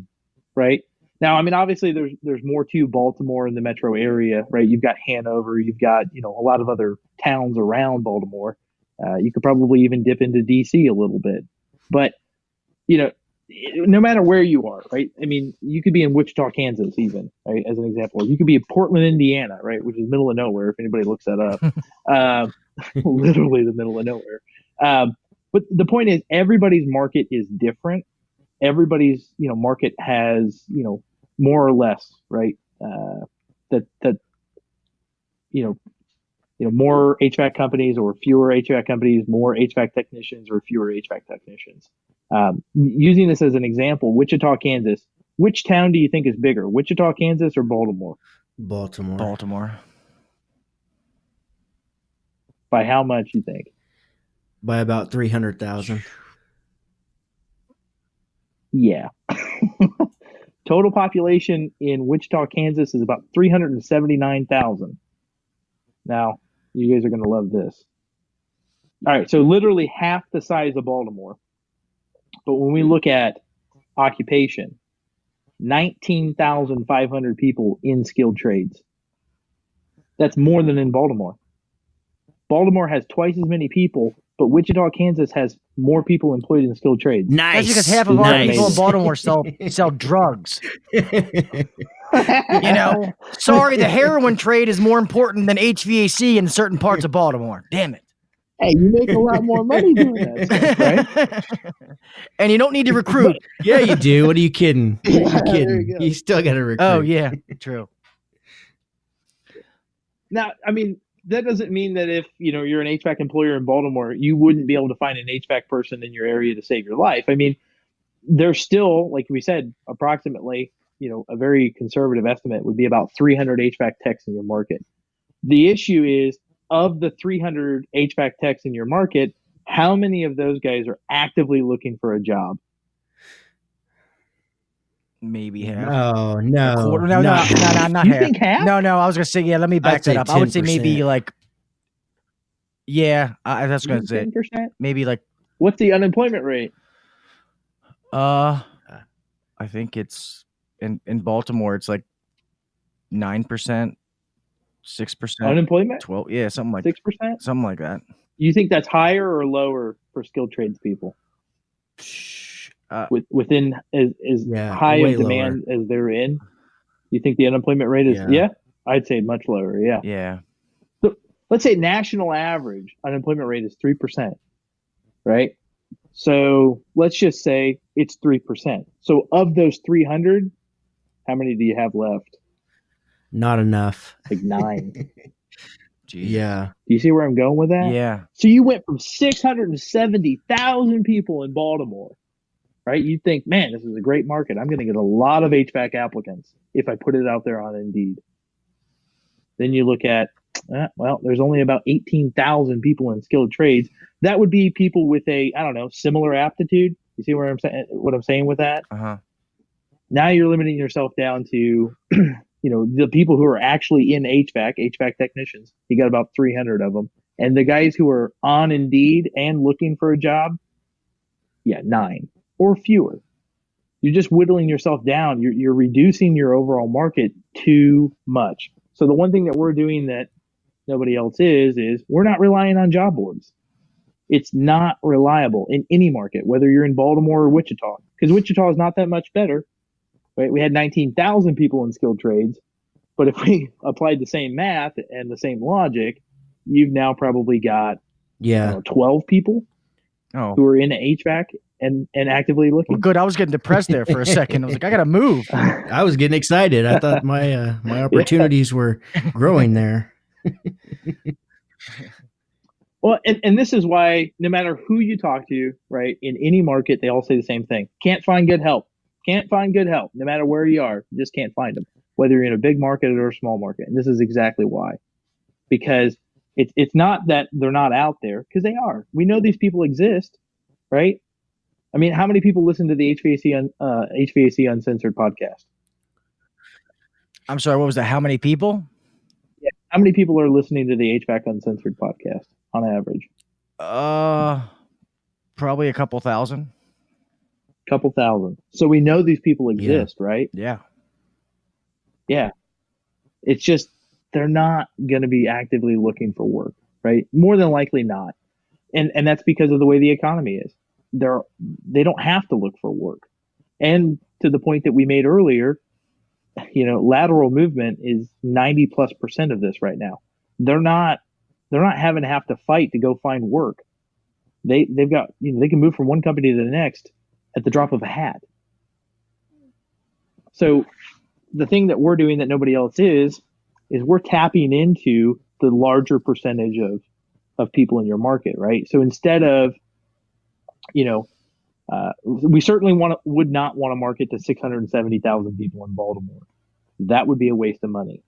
right? Now, I mean, obviously there's more to Baltimore in the metro area, right? You've got Hanover, you've got, a lot of other towns around Baltimore. You could probably even dip into DC a little bit, but, no matter where you are, right? I mean, you could be in Wichita, Kansas, even, right? As an example, you could be in Portland, Indiana, right? Which is middle of nowhere. If anybody looks that up, literally the middle of nowhere. But the point is, everybody's market is different. Everybody's, market has, more or less, right? More HVAC companies or fewer HVAC companies, more HVAC technicians or fewer HVAC technicians. Using this as an example, Wichita, Kansas, which town do you think is bigger, Wichita, Kansas, or Baltimore? Baltimore. By how much, you think? By about 300,000. Yeah. Total population in Wichita, Kansas is about 379,000. Now, you guys are going to love this. All right, so literally half the size of Baltimore. But when we look at occupation, 19,500 people in skilled trades. That's more than in Baltimore. Baltimore has twice as many people, but Wichita, Kansas has more people employed in skilled trades. Nice. That's because half of our people in Baltimore sell drugs. Sorry, the heroin trade is more important than HVAC in certain parts of Baltimore. Damn it. Hey, you make a lot more money doing that stuff, right? And you don't need to recruit. Yeah, you do. What are you kidding? There you go. You still got to recruit. Oh, yeah. True. Now, I mean, that doesn't mean that if, you're an HVAC employer in Baltimore, you wouldn't be able to find an HVAC person in your area to save your life. I mean, there's still, like we said, approximately, a very conservative estimate would be about 300 HVAC techs in your market. The issue is, of the 300 HVAC techs in your market, how many of those guys are actively looking for a job? maybe half. No, A quarter? No, not You half. think half? No, I was gonna say, yeah. Let me back I'd say that up. I would say maybe 10%. like, yeah. That's gonna say 10%. maybe like. What's the unemployment rate? I think it's in Baltimore. It's like 9%, 6%, Unemployment? 12. Yeah, something like 6%. something like that. You think that's higher or lower for skilled tradespeople? Within as high way of demand as they're in, you think the unemployment rate is? Yeah, I'd say much lower. Yeah. Yeah. So let's say national average unemployment rate is 3%, right? So let's just say it's 3%. So of those 300, how many do you have left? Not enough. Like 9. Yeah. Do you see where I'm going with that? Yeah. So you went from 670,000 people in Baltimore, right? You think, man, this is a great market. I'm going to get a lot of HVAC applicants if I put it out there on Indeed. Then you look at, well, there's only about 18,000 people in skilled trades. That would be people with a, I don't know, similar aptitude. You see where I'm saying, what I'm saying with that? Uh-huh. Now you're limiting yourself down to, the people who are actually in HVAC technicians. You got about 300 of them. And the guys who are on Indeed and looking for a job, 9 or fewer. You're just whittling yourself down. You're reducing your overall market too much. So the one thing that we're doing that nobody else is we're not relying on job boards. It's not reliable in any market, whether you're in Baltimore or Wichita, because Wichita is not that much better. Right? We had 19,000 people in skilled trades, but if we applied the same math and the same logic, you've now probably got 12 people who are in HVAC and actively looking. Well, good. I was getting depressed there for a second. I was like, I gotta move. I was getting excited. I thought my opportunities were growing there. Well, and this is why no matter who you talk to, right, in any market, they all say the same thing. Can't find good help. Can't find good help. No matter where you are, you just can't find them, whether you're in a big market or a small market. And this is exactly why. Because it's not that they're not out there, because they are. We know these people exist, right? I mean, how many people listen to the HVAC Uncensored podcast? I'm sorry, what was that? How many people? Yeah. How many people are listening to the HVAC Uncensored podcast on average? Probably a couple thousand. Couple thousand. So we know these people exist, right? Yeah. Yeah. It's just they're not going to be actively looking for work, right? More than likely not. And that's because of the way the economy is. They don't have to look for work. And to the point that we made earlier, lateral movement is 90+% of this right now. They're not having to have to fight to go find work. They've got, they can move from one company to the next at the drop of a hat. So the thing that we're doing that nobody else is we're tapping into the larger percentage of people in your market, right? So instead of, we certainly would not want to market to 670,000 people in Baltimore. That would be a waste of money,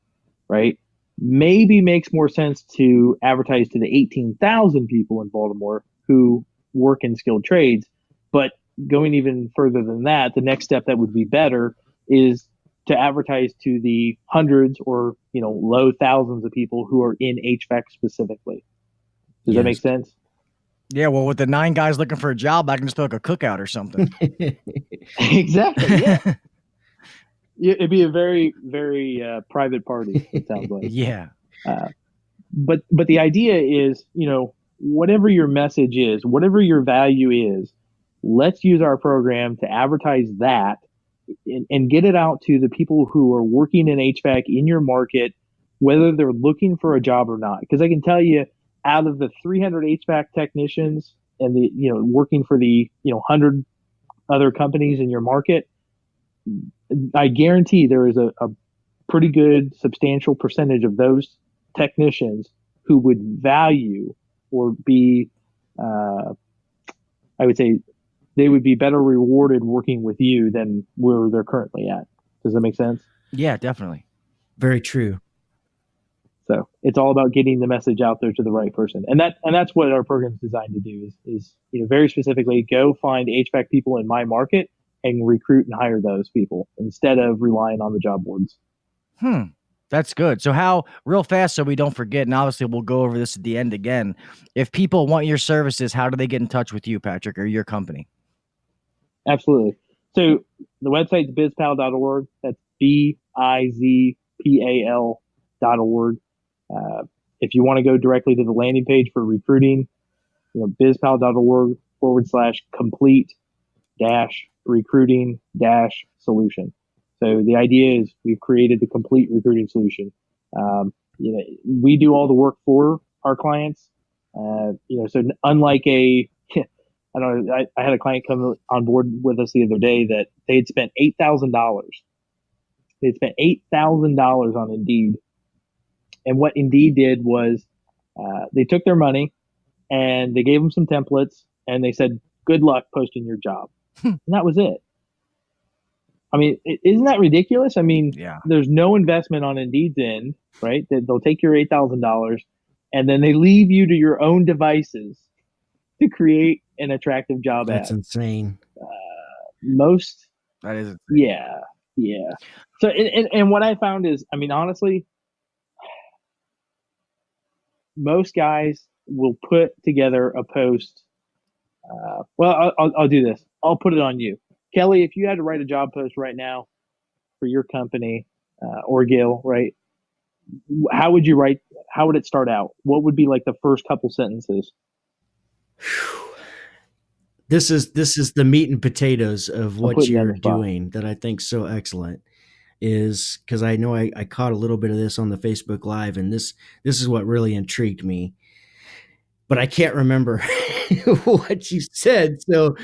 right? Maybe makes more sense to advertise to the 18,000 people in Baltimore who work in skilled trades. But going even further than that, the next step that would be better is to advertise to the hundreds or low thousands of people who are in HVAC specifically. Does that make sense? Yeah, well, with the 9 guys looking for a job, I can just throw like a cookout or something. Exactly. Yeah. It'd be a very, very private party. It sounds like. Yeah. But the idea is, whatever your message is, whatever your value is, let's use our program to advertise that and get it out to the people who are working in HVAC in your market, whether they're looking for a job or not. Because I can tell you, out of the 300 HVAC technicians and the working for the 100 other companies in your market, I guarantee there is a pretty good substantial percentage of those technicians who would value or be, I would say, they would be better rewarded working with you than where they're currently at. Does that make sense? Yeah, definitely. Very true. So it's all about getting the message out there to the right person. And that's what our program is designed to do is very specifically go find HVAC people in my market and recruit and hire those people instead of relying on the job boards. That's good. So how, real fast, so we don't forget, and obviously we'll go over this at the end again. If people want your services, how do they get in touch with you, Patrick, or your company? Absolutely. So the website's bizpal.org. That's BIZPAL.org. If you want to go directly to the landing page for recruiting, bizpal.org/complete-recruiting-solution. So the idea is we've created the complete recruiting solution. We do all the work for our clients. So unlike I don't know, I had a client come on board with us the other day that they had spent $8,000. They had spent $8,000 on Indeed. And what Indeed did was they took their money and they gave them some templates and they said, good luck posting your job. And that was it. I mean, isn't that ridiculous? I mean, There's no investment on Indeed's end, right? They'll take your $8,000 and then they leave you to your own devices to create an attractive job ad. That's insane. That is insane. Yeah. So, and what I found is, I mean, honestly, most guys will put together a post. I'll do this. I'll put it on you. Kelly, if you had to write a job post right now for your company, or Gil, right? How would you write? How would it start out? What would be like the first couple sentences? This is the meat and potatoes of what you're doing that I think so excellent. Is because I know I caught a little bit of this on the Facebook Live, and this is what really intrigued me. But I can't remember what you said. So,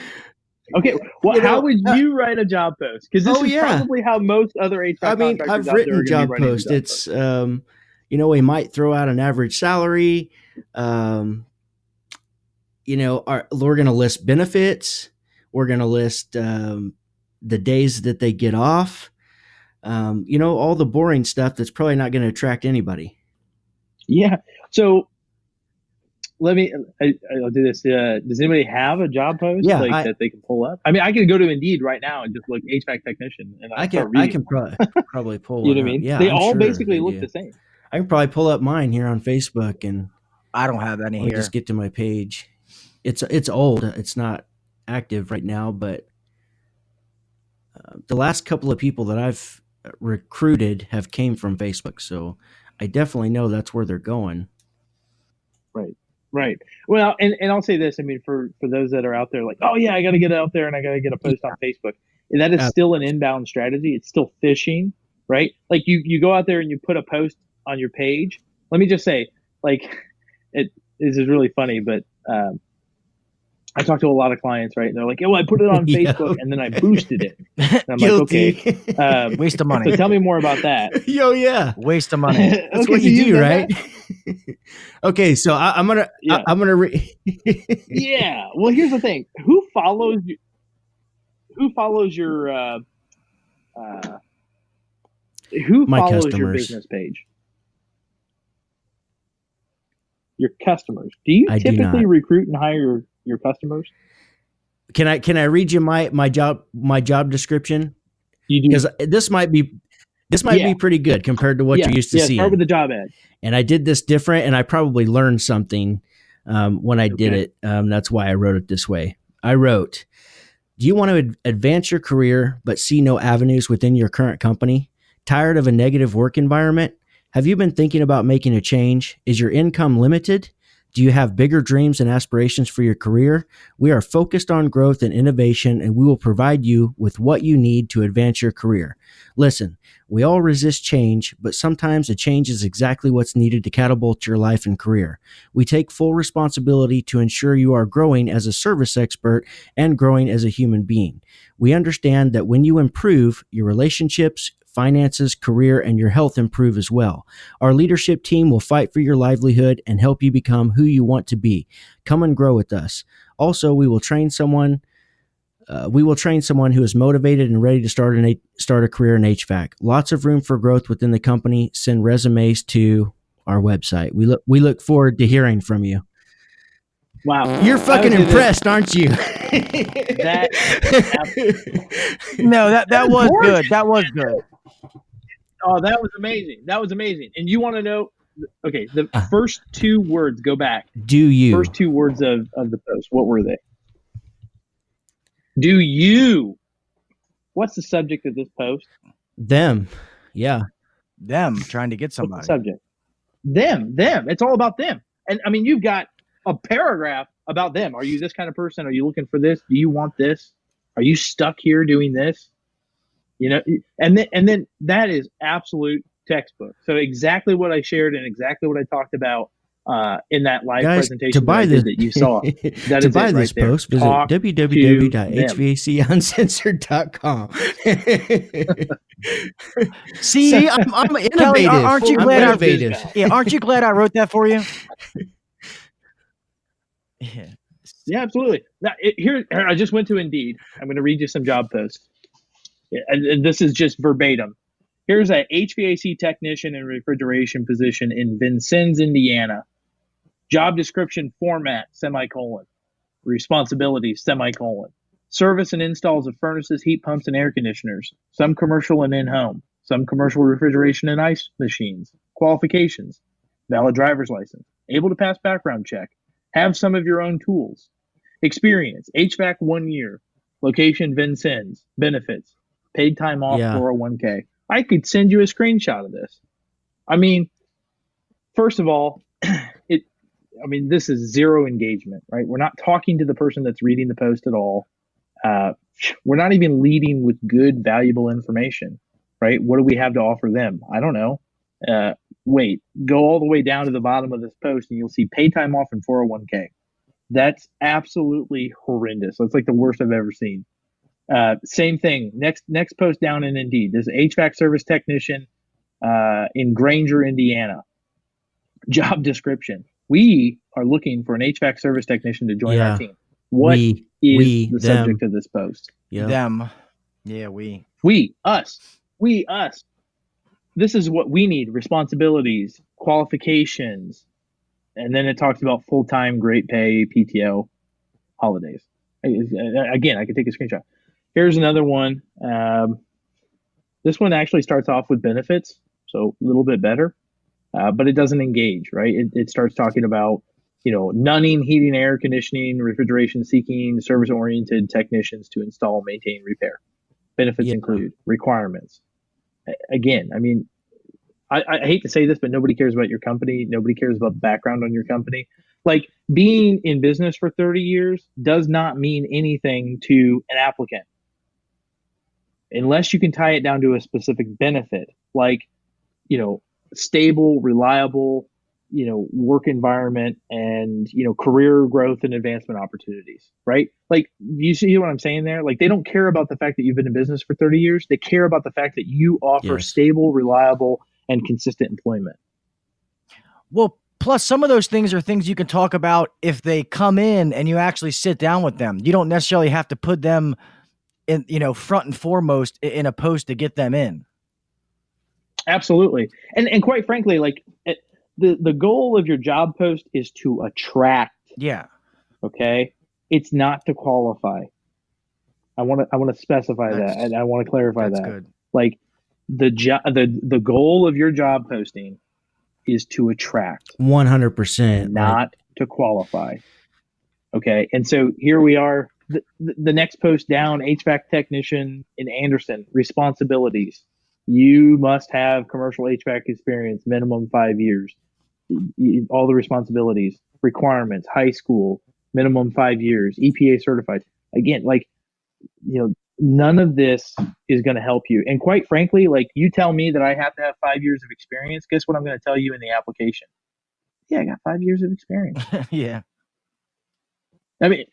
okay, well, how would you write a job post? Because this is probably how most other HVAC contractors I've written job posts. It's we might throw out an average salary. We're going to list benefits. We're going to list the days that they get off. All the boring stuff that's probably not going to attract anybody. Yeah. So I'll do this. Does anybody have a job post that they can pull up? I mean, I can go to Indeed right now and just look HVAC technician, and I can probably pull. You know what I mean? Yeah, they all basically look the same. I can probably pull up mine here on Facebook, and I don't have any here. Just get to my page. It's old. It's not active right now, but the last couple of people that I've recruited have came from Facebook, so I definitely know that's where they're going. Right. Well, and I'll say this. I mean, for those that are out there like, oh yeah, I got to get out there and I got to get a post on Facebook. And that is still an inbound strategy. It's still phishing, right? Like you go out there and you put a post on your page. Let me just say, like, this is really funny, but I talk to a lot of clients, right? And they're like, "Oh, I put it on Facebook and then I boosted it." And I'm Guilty. like, "Okay, waste of money." So tell me more about that. Yeah, waste of money. That's what you do, right? Okay, so I'm gonna. Yeah. Well, here's the thing: who follows your your business page? Your customers. Do you typically recruit and hire your customers? Can I read you my job description? You do, because this might be pretty good compared to what you're used to seeing. Start with the job ad. And I did this different, and I probably learned something when I did it. That's why I wrote it this way. I wrote, "Do you want to advance your career but see no avenues within your current company? Tired of a negative work environment? Have you been thinking about making a change? Is your income limited? Do you have bigger dreams and aspirations for your career? We are focused on growth and innovation, and we will provide you with what you need to advance your career. Listen, we all resist change, but sometimes a change is exactly what's needed to catapult your life and career. We take full responsibility to ensure you are growing as a service expert and growing as a human being. We understand that when you improve, your relationships, finances, career, and your health improve as well. Our leadership team will fight for your livelihood and help you become who you want to be. Come and grow with us. Also, we will train someone who is motivated and ready to start a career in HVAC. Lots of room for growth within the company. Send resumes to our website. We look forward to hearing from you." Wow. You're fucking impressed, aren't you? That No, that was gorgeous. good. That was good. Oh, that was amazing. That was amazing. And you want to know? Okay, the first two words. Go back. Do you? First two words of the post. What were they? Do you? What's the subject of this post? Them. Yeah. Them trying to get What's the somebody. subject? Them. It's all about them. And I mean, you've got a paragraph about them. Are you this kind of person? Are you looking for this? Do you want this? Are you stuck here doing this? You know, and then that is absolute textbook. So exactly what I shared and exactly what I talked about in that live presentation to buy that you saw. To buy this post, visit www.hvacuncensored.com. See, I'm innovative. Kelly, aren't you glad? Aren't you glad I wrote that for you? Yeah, absolutely. Now, here, I just went to Indeed. I'm going to read you some job posts. And this is just verbatim. Here's a HVAC technician and refrigeration position in Vincennes, Indiana. Job description format, semicolon. Responsibilities, semicolon. Service and installs of furnaces, heat pumps, and air conditioners. Some commercial and in-home. Some commercial refrigeration and ice machines. Qualifications. Valid driver's license. Able to pass background check. Have some of your own tools. Experience. HVAC 1 year. Location Vincennes. Benefits. Paid time off, 401k. I could send you a screenshot of this. I mean, first of all, this is zero engagement, right? We're not talking to the person that's reading the post at all. We're not even leading with good, valuable information, right? What do we have to offer them? I don't know. Wait, go all the way down to the bottom of this post and you'll see paid time off and 401k. That's absolutely horrendous. That's like the worst I've ever seen. Same thing. Next post down in Indeed. There's an HVAC service technician in Granger, Indiana. Job description. We are looking for an HVAC service technician to join our team. What is the subject of this post? Them. Yeah, we. We, us. This is what we need. Responsibilities, qualifications. And then it talks about full-time, great pay, PTO, holidays. Again, I could take a screenshot. Here's another one. This one actually starts off with benefits, so a little bit better, but it doesn't engage, right? It starts talking about, nunning, heating, air conditioning, refrigeration, seeking service-oriented technicians to install, maintain, repair. Benefits include requirements. Again, I mean, I hate to say this, but nobody cares about your company. Nobody cares about background on your company. Like, being in business for 30 years does not mean anything to an applicant unless you can tie it down to a specific benefit, like, stable, reliable, work environment and, career growth and advancement opportunities, right? Like, you see what I'm saying there? Like, they don't care about the fact that you've been in business for 30 years. They care about the fact that you offer stable, reliable, and consistent employment. Well, plus some of those things are things you can talk about if they come in and you actually sit down with them. You don't necessarily have to put them in, front and foremost in a post to get them in. Absolutely. And quite frankly, like, the goal of your job post is to attract. Yeah. Okay. It's not to qualify. I want to specify that, and I want to clarify that. That's good. Like, the goal of your job posting is to attract 100%, not to qualify. Okay. And so here we are, the next post down, HVAC technician in Anderson, responsibilities. You must have commercial HVAC experience, minimum 5 years. All the responsibilities, requirements, high school, minimum 5 years, EPA certified. Again, like, none of this is going to help you. And quite frankly, like, you tell me that I have to have 5 years of experience. Guess what I'm going to tell you in the application? Yeah, I got 5 years of experience. Yeah. I mean,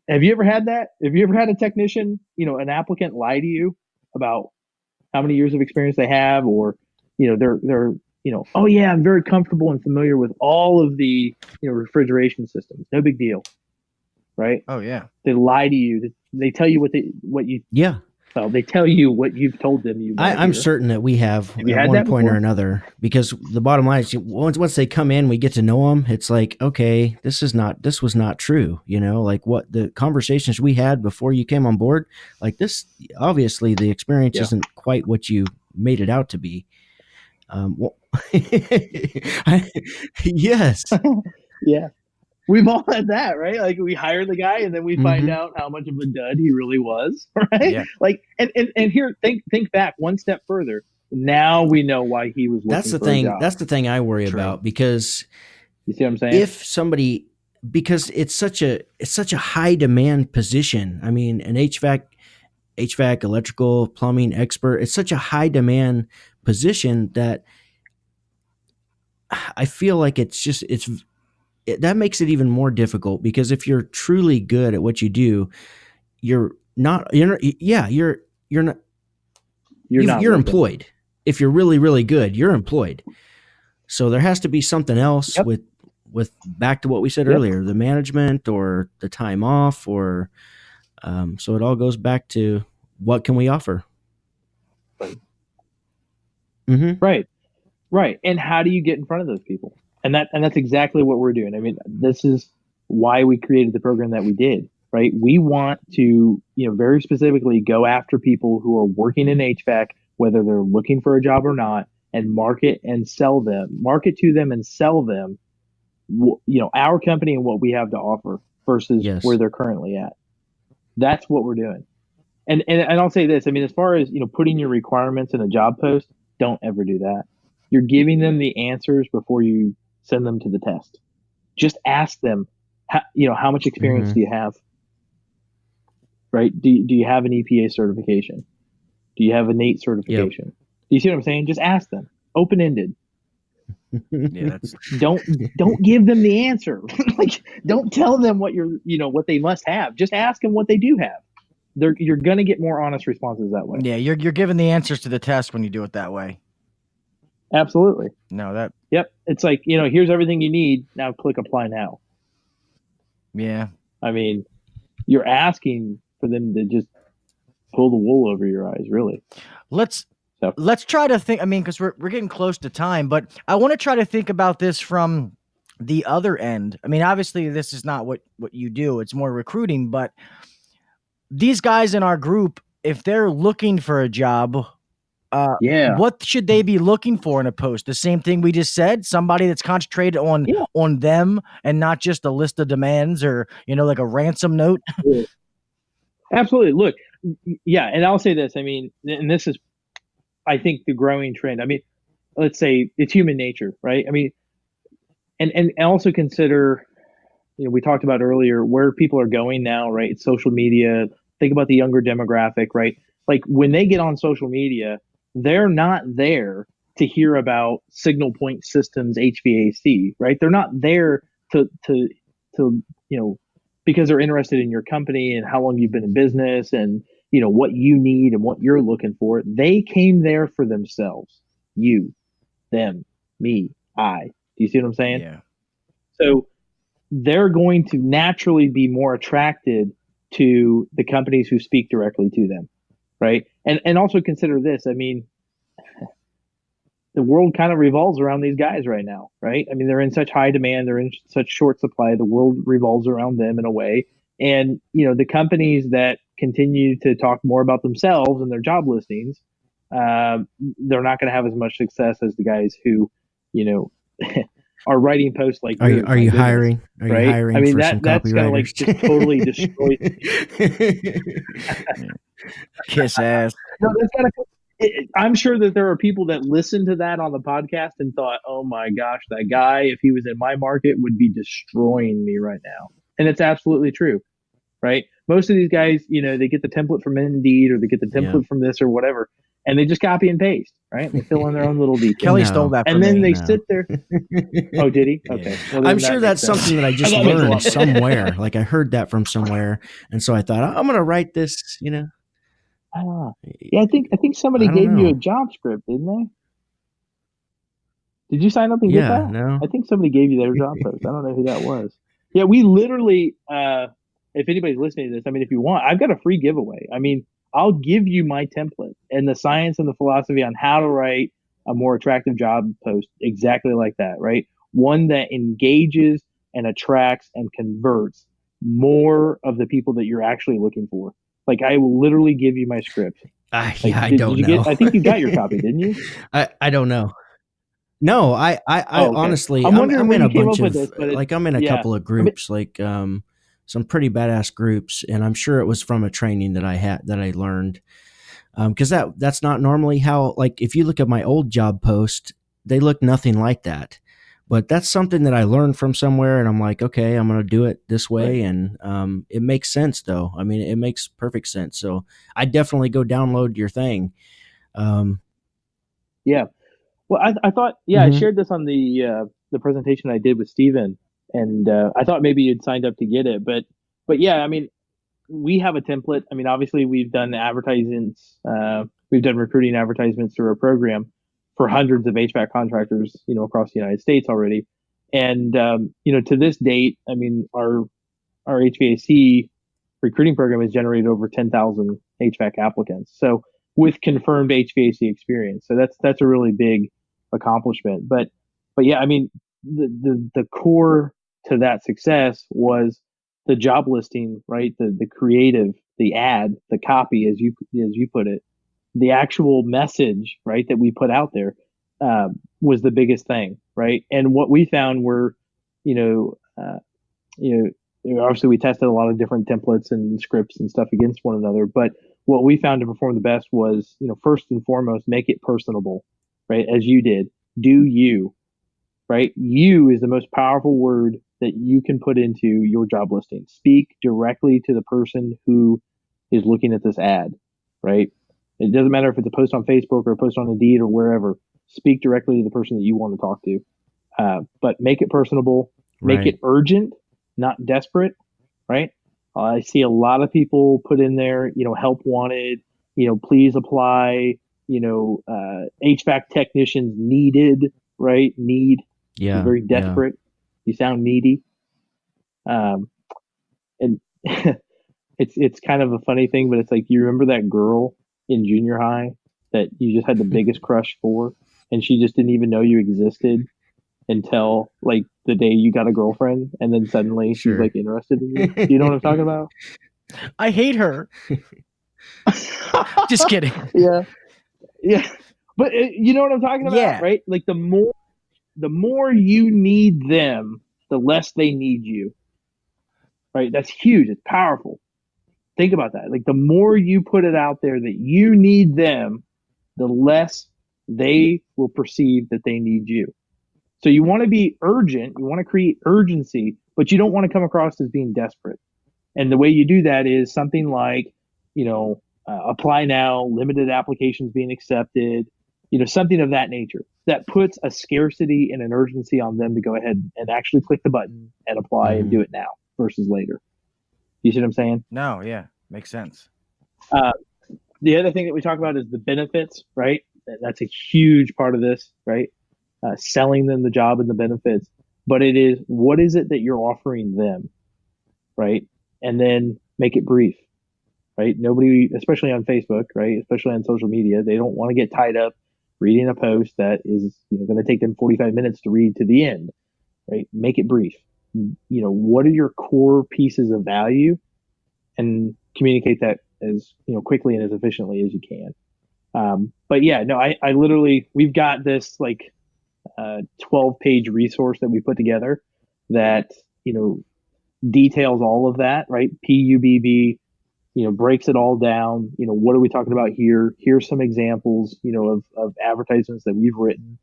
have you ever had that? Have you ever had a technician, an applicant lie to you about how many years of experience they have, or, they're, oh yeah, I'm very comfortable and familiar with all of the, refrigeration systems. No big deal. Right? Oh yeah. They lie to you. They tell you what you. Yeah. Well, they tell you what you've told them you want to I'm hear. certain that we have you at had one that point or before? another, because the bottom line is once they come in, we get to know them. It's like, okay, this was not true. Like what the conversations we had before you came on board, like this, obviously the experience Yeah. isn't quite what you made it out to be. Well, yes. Yeah. We've all had that, right? Like we hire the guy and then we find Mhm. out how much of a dud he really was, right? Yeah. Like and here think back one step further. Now we know why he was That's looking the for a thing. job. That's the thing I worry True. about, because You see what I'm saying? if somebody, because it's such a high demand position. I mean, an HVAC, electrical, plumbing expert, it's such a high demand position that I feel like that makes it even more difficult, because if you're truly good at what you do, you're not not You're not you're looking. employed. If you're really, really good, you're employed. So there has to be something else Yep. with back to what we said Yep. earlier, the management or the time off, or so it all goes back to what can we offer? Mm-hmm. Right. And how do you get in front of those people? And that's exactly what we're doing. I mean, this is why we created the program that we did, right? We want to, very specifically go after people who are working in HVAC, whether they're looking for a job or not, and market to them and sell them, our company and what we have to offer versus Yes. where they're currently at. That's what we're doing. And I'll say this, I mean, as far as, putting your requirements in a job post, don't ever do that. You're giving them the answers before you send them to the test. Just ask them, how much experience Mm-hmm. do you have? Right? Do you have an EPA certification? Do you have a NATE certification? Yep. Do you see what I'm saying? Just ask them, open-ended. Yeah, that's Don't give them the answer. Like, don't tell them what what they must have. Just ask them what they do have. You're gonna get more honest responses that way. yeah. You're giving the answers to the test when you do it that way. Absolutely. No, that Yep. It's like, here's everything you need. Now click apply now. yeah. I mean, you're asking for them to just pull the wool over your eyes, really. Let's try to think. I mean, because we're getting close to time, but I want to try to think about this from the other end. I mean, obviously, this is not what you do. It's more recruiting, but these guys in our group, if they're looking for a job, Yeah. what should they be looking for in a post? The same thing we just said. Somebody that's concentrated on them and not just a list of demands or like a ransom note. Absolutely. Look, yeah, and I'll say this. I mean, and this is, I think, the growing trend. I mean, let's say it's human nature, right? I mean, and also consider, we talked about earlier where people are going now, right? It's social media. Think about the younger demographic, right? Like when they get on social media, they're not there to hear about Signal Point Systems HVAC, right? They're not there to because they're interested in your company and how long you've been in business and what you need and what you're looking for. They came there for themselves. You, them, me, I. Do you see what I'm saying? Yeah. So they're going to naturally be more attracted to the companies who speak directly to them, right? And also consider this. I mean, the world kind of revolves around these guys right now, right? I mean, they're in such high demand, they're in such short supply. The world revolves around them in a way. And the companies that continue to talk more about themselves and their job listings, they're not going to have as much success as the guys who, are writing posts like Are yours. you, are you My goodness, hiring? Are right? you hiring I mean, for some that's going to like copywriters? just totally destroy. Kiss ass. No, that's got to. I'm sure that there are people that listen to that on the podcast and thought, "Oh my gosh, that guy, if he was in my market, would be destroying me right now." And it's absolutely true, right? Most of these guys, they get the template from Indeed or they get the template from this or whatever, and they just copy and paste, right? They fill in their own little details. Kelly stole that from and then me. they sit there. Oh, did he? Okay. Well, then I'm sure that's makes sense. something that I just That makes a learned lot more sense. somewhere. Like I heard that from somewhere, and so I thought I'm going to write this. Yeah, I think somebody I don't gave you know. a job script, didn't they? Did you sign up and get Yeah, that? no. I think somebody gave you their job post. I don't know who that was. Yeah, we literally, if anybody's listening to this, I mean, if you want, I've got a free giveaway. I mean, I'll give you my template and the science and the philosophy on how to write a more attractive job post exactly like that, right? One that engages and attracts and converts more of the people that you're actually looking for. Like I will literally give you my script. Like, Yeah, I did don't you know. I think you got your copy, didn't you? I don't know. No, I Oh, okay. honestly, I'm wondering I'm where in you a came bunch up with of this, but I'm in a yeah. couple of I mean, groups, like some pretty badass groups, and I'm sure it was from a training that I learned. Because that's not normally how, like, if you look at my old job post, they look nothing like that. But that's something that I learned from somewhere, and I'm like, okay, I'm going to do it this way. right. And it makes sense, though. I mean, it makes perfect sense. So I definitely go download your thing. Um, Yeah. Well, I thought, yeah, I mhm. shared this on the presentation I did with Steven, and I thought maybe you'd signed up to get it, but yeah, I mean, we have a template. I mean, obviously, we've done advertisements, we've done recruiting advertisements through our program for hundreds of HVAC contractors, across the United States already, and to this date, I mean, our HVAC recruiting program has generated over 10,000 HVAC applicants. So with confirmed HVAC experience. So that's a really big accomplishment. But yeah, I mean, the core to that success was the job listing, right? The creative, the ad, the copy, as you put it, the actual message, right, that we put out there, was the biggest thing, right? And what we found were, you know, uh, you obviously we tested a lot of different templates and scripts and stuff against one another, but what we found to perform the best was, first and foremost, make it personable, right? As you did, do you, right? You is the most powerful word that you can put into your job listing. Speak directly to the person who is looking at this ad, right? It doesn't matter if it's a post on Facebook or a post on Indeed or wherever. Speak directly to the person that you want to talk to. But make it personable, make Right. it urgent, not desperate, right? I see a lot of people put in there, help wanted, please apply, HVAC technicians needed, right? Need is Yeah. very Yeah. desperate. You sound needy. Um, and it's kind of a funny thing, but it's like, you remember that girl in junior high that you just had the biggest crush for, and she just didn't even know you existed until like the day you got a girlfriend, and then suddenly she's Sure. like interested in you. Do you know what I'm talking about? I hate her. Just kidding. Yeah, yeah. But you know what I'm talking about, Yeah. right? Like the more you need them, the less they need you, right? That's huge. It's powerful. Think about that. Like the more you put it out there that you need them, the less they will perceive that they need you. So you want to be urgent, you want to create urgency, but you don't want to come across as being desperate. And the way you do that is something like, apply now, limited applications being accepted, something of that nature that puts a scarcity and an urgency on them to go ahead and actually click the button and apply and Mhm. do it now versus later. You see what I'm saying? No, yeah. Makes sense. Uh, the other thing that we talk about is the benefits, right? That's a huge part of this, right? Selling them the job and the benefits. But it is, what is it that you're offering them, right? And then make it brief, right? Nobody, especially on Facebook, right? Especially on social media, they don't want to get tied up reading a post that is, going to take them 45 minutes to read to the end, right? Make it brief. What are your core pieces of value, and communicate that as, quickly and as efficiently as you can. But yeah, no, I literally, we've got this like 12-page resource that we put together that, details all of that, right? PUBB, breaks it all down. What are we talking about here? Here's some examples, of advertisements that we've written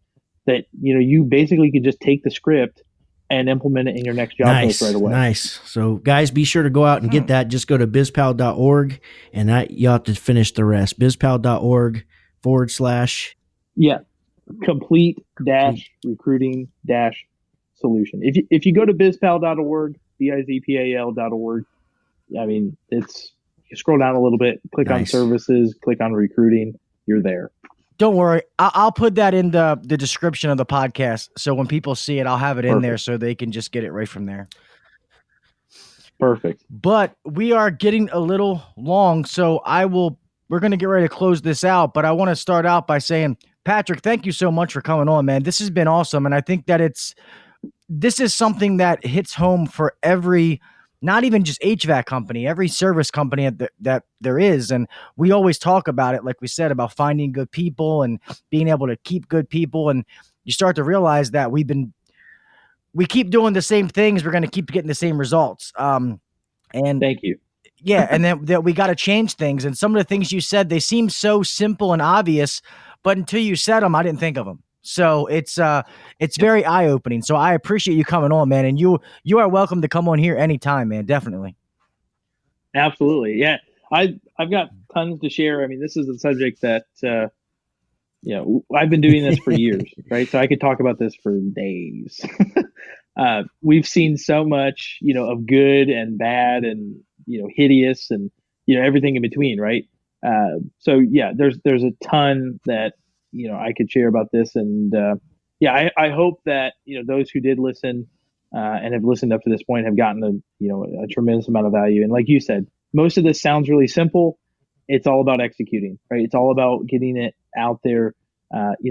that, you basically could just take the script and implement it in your next job post right Nice, away. nice. So, guys, be sure to go out and get that. Just go to bizpal.org, and you'll have to finish the rest. bizpal.org / Yeah. Complete complete. recruiting solution. If you go to bizpal.org, bizpal.org, I mean, you scroll down a little bit, click on Nice. services, click on recruiting, you're there. Don't worry. I'll put that in the description of the podcast. So when people see it, I'll have it in there so they can just get it right from there. Perfect. But we are getting a little long, so I will we're going to get ready to close this out, but I want to start out by saying, Patrick, thank you so much for coming on, man. This has been awesome. And I think that this is something that hits home for every, not even just HVAC company, every service company that there is. And we always talk about it, like we said, about finding good people and being able to keep good people. And you start to realize that we keep doing the same things. We're going to keep getting the same results. And thank you. Yeah. And then that we got to change things. And some of the things you said, they seem so simple and obvious, but until you said them, I didn't think of them. So it's very eye-opening. So I appreciate you coming on, man. And you are welcome to come on here anytime, man. Definitely. Absolutely. Yeah. I've got tons to share. I mean, this is a subject that, I've been doing this for years, right? So I could talk about this for days. We've seen so much, of good and bad and, hideous and, everything in between, right? So yeah, there's a ton that, I could share about this. And I hope that, those who did listen and have listened up to this point have gotten a tremendous amount of value. And like you said, most of this sounds really simple. It's all about executing, right? It's all about getting it out there.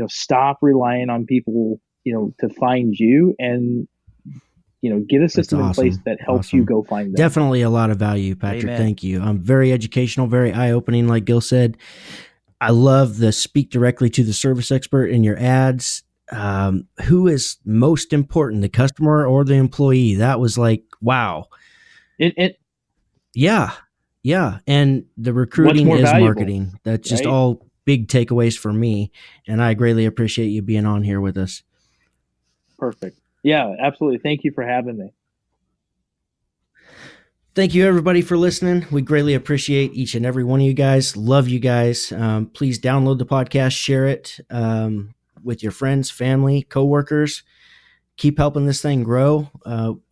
Stop relying on people, to find you, and get a system in place that helps you go find them. Definitely a lot of value, Patrick. Amen. Thank you. Very educational, very eye-opening. Like Gil said, I love the speak directly to the service expert in your ads. Who is most important, the customer or the employee? That was like, wow. Yeah. And the recruiting is valuable? Marketing. That's just all big takeaways for me. And I greatly appreciate you being on here with us. Perfect. Yeah, absolutely. Thank you for having me. Thank you, everybody, for listening. We greatly appreciate each and every one of you guys. Love you guys. Please download the podcast, share it with your friends, family, coworkers. Keep helping this thing grow.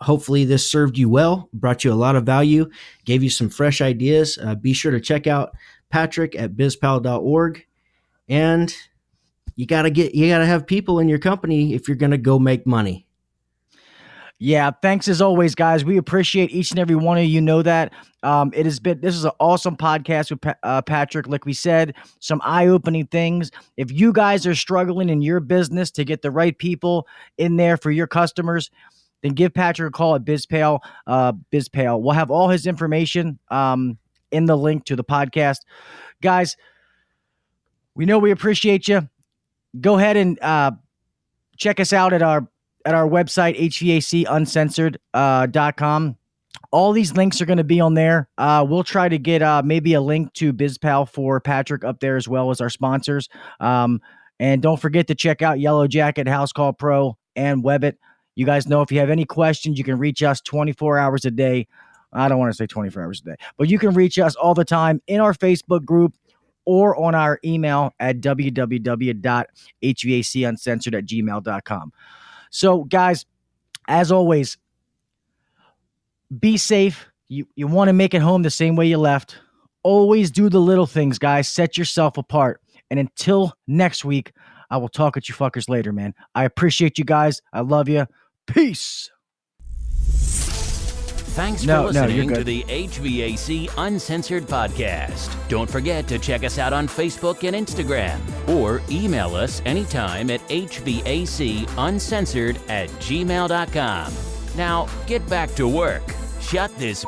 Hopefully this served you well, brought you a lot of value, gave you some fresh ideas. Be sure to check out Patrick at bizpal.org. And you gotta have people in your company if you're going to go make money. Yeah, thanks as always, guys. We appreciate each and every one of you. Know that this is an awesome podcast with Patrick. Like we said, some eye-opening things. If you guys are struggling in your business to get the right people in there for your customers, then give Patrick a call at BizPal. We'll have all his information in the link to the podcast. Guys, we know we appreciate you. Go ahead and check us out at our website, HVACuncensored.com. All these links are going to be on there. We'll try to get maybe a link to BizPal for Patrick up there as well as our sponsors. And don't forget to check out Yellow Jacket, House Call Pro, and Webbit. You guys know if you have any questions, you can reach us 24 hours a day. I don't want to say 24 hours a day, but you can reach us all the time in our Facebook group or on our email at www.hvacuncensored@gmail.com. So, guys, as always, be safe. You want to make it home the same way you left. Always do the little things, guys. Set yourself apart. And until next week, I will talk at you fuckers later, man. I appreciate you guys. I love you. Peace. Thanks for listening to the HVAC Uncensored podcast. Don't forget to check us out on Facebook and Instagram, or email us anytime at hvacuncensored@gmail.com. Now, get back to work. Shut this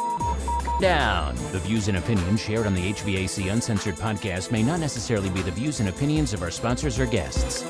down. The views and opinions shared on the HVAC Uncensored podcast may not necessarily be the views and opinions of our sponsors or guests.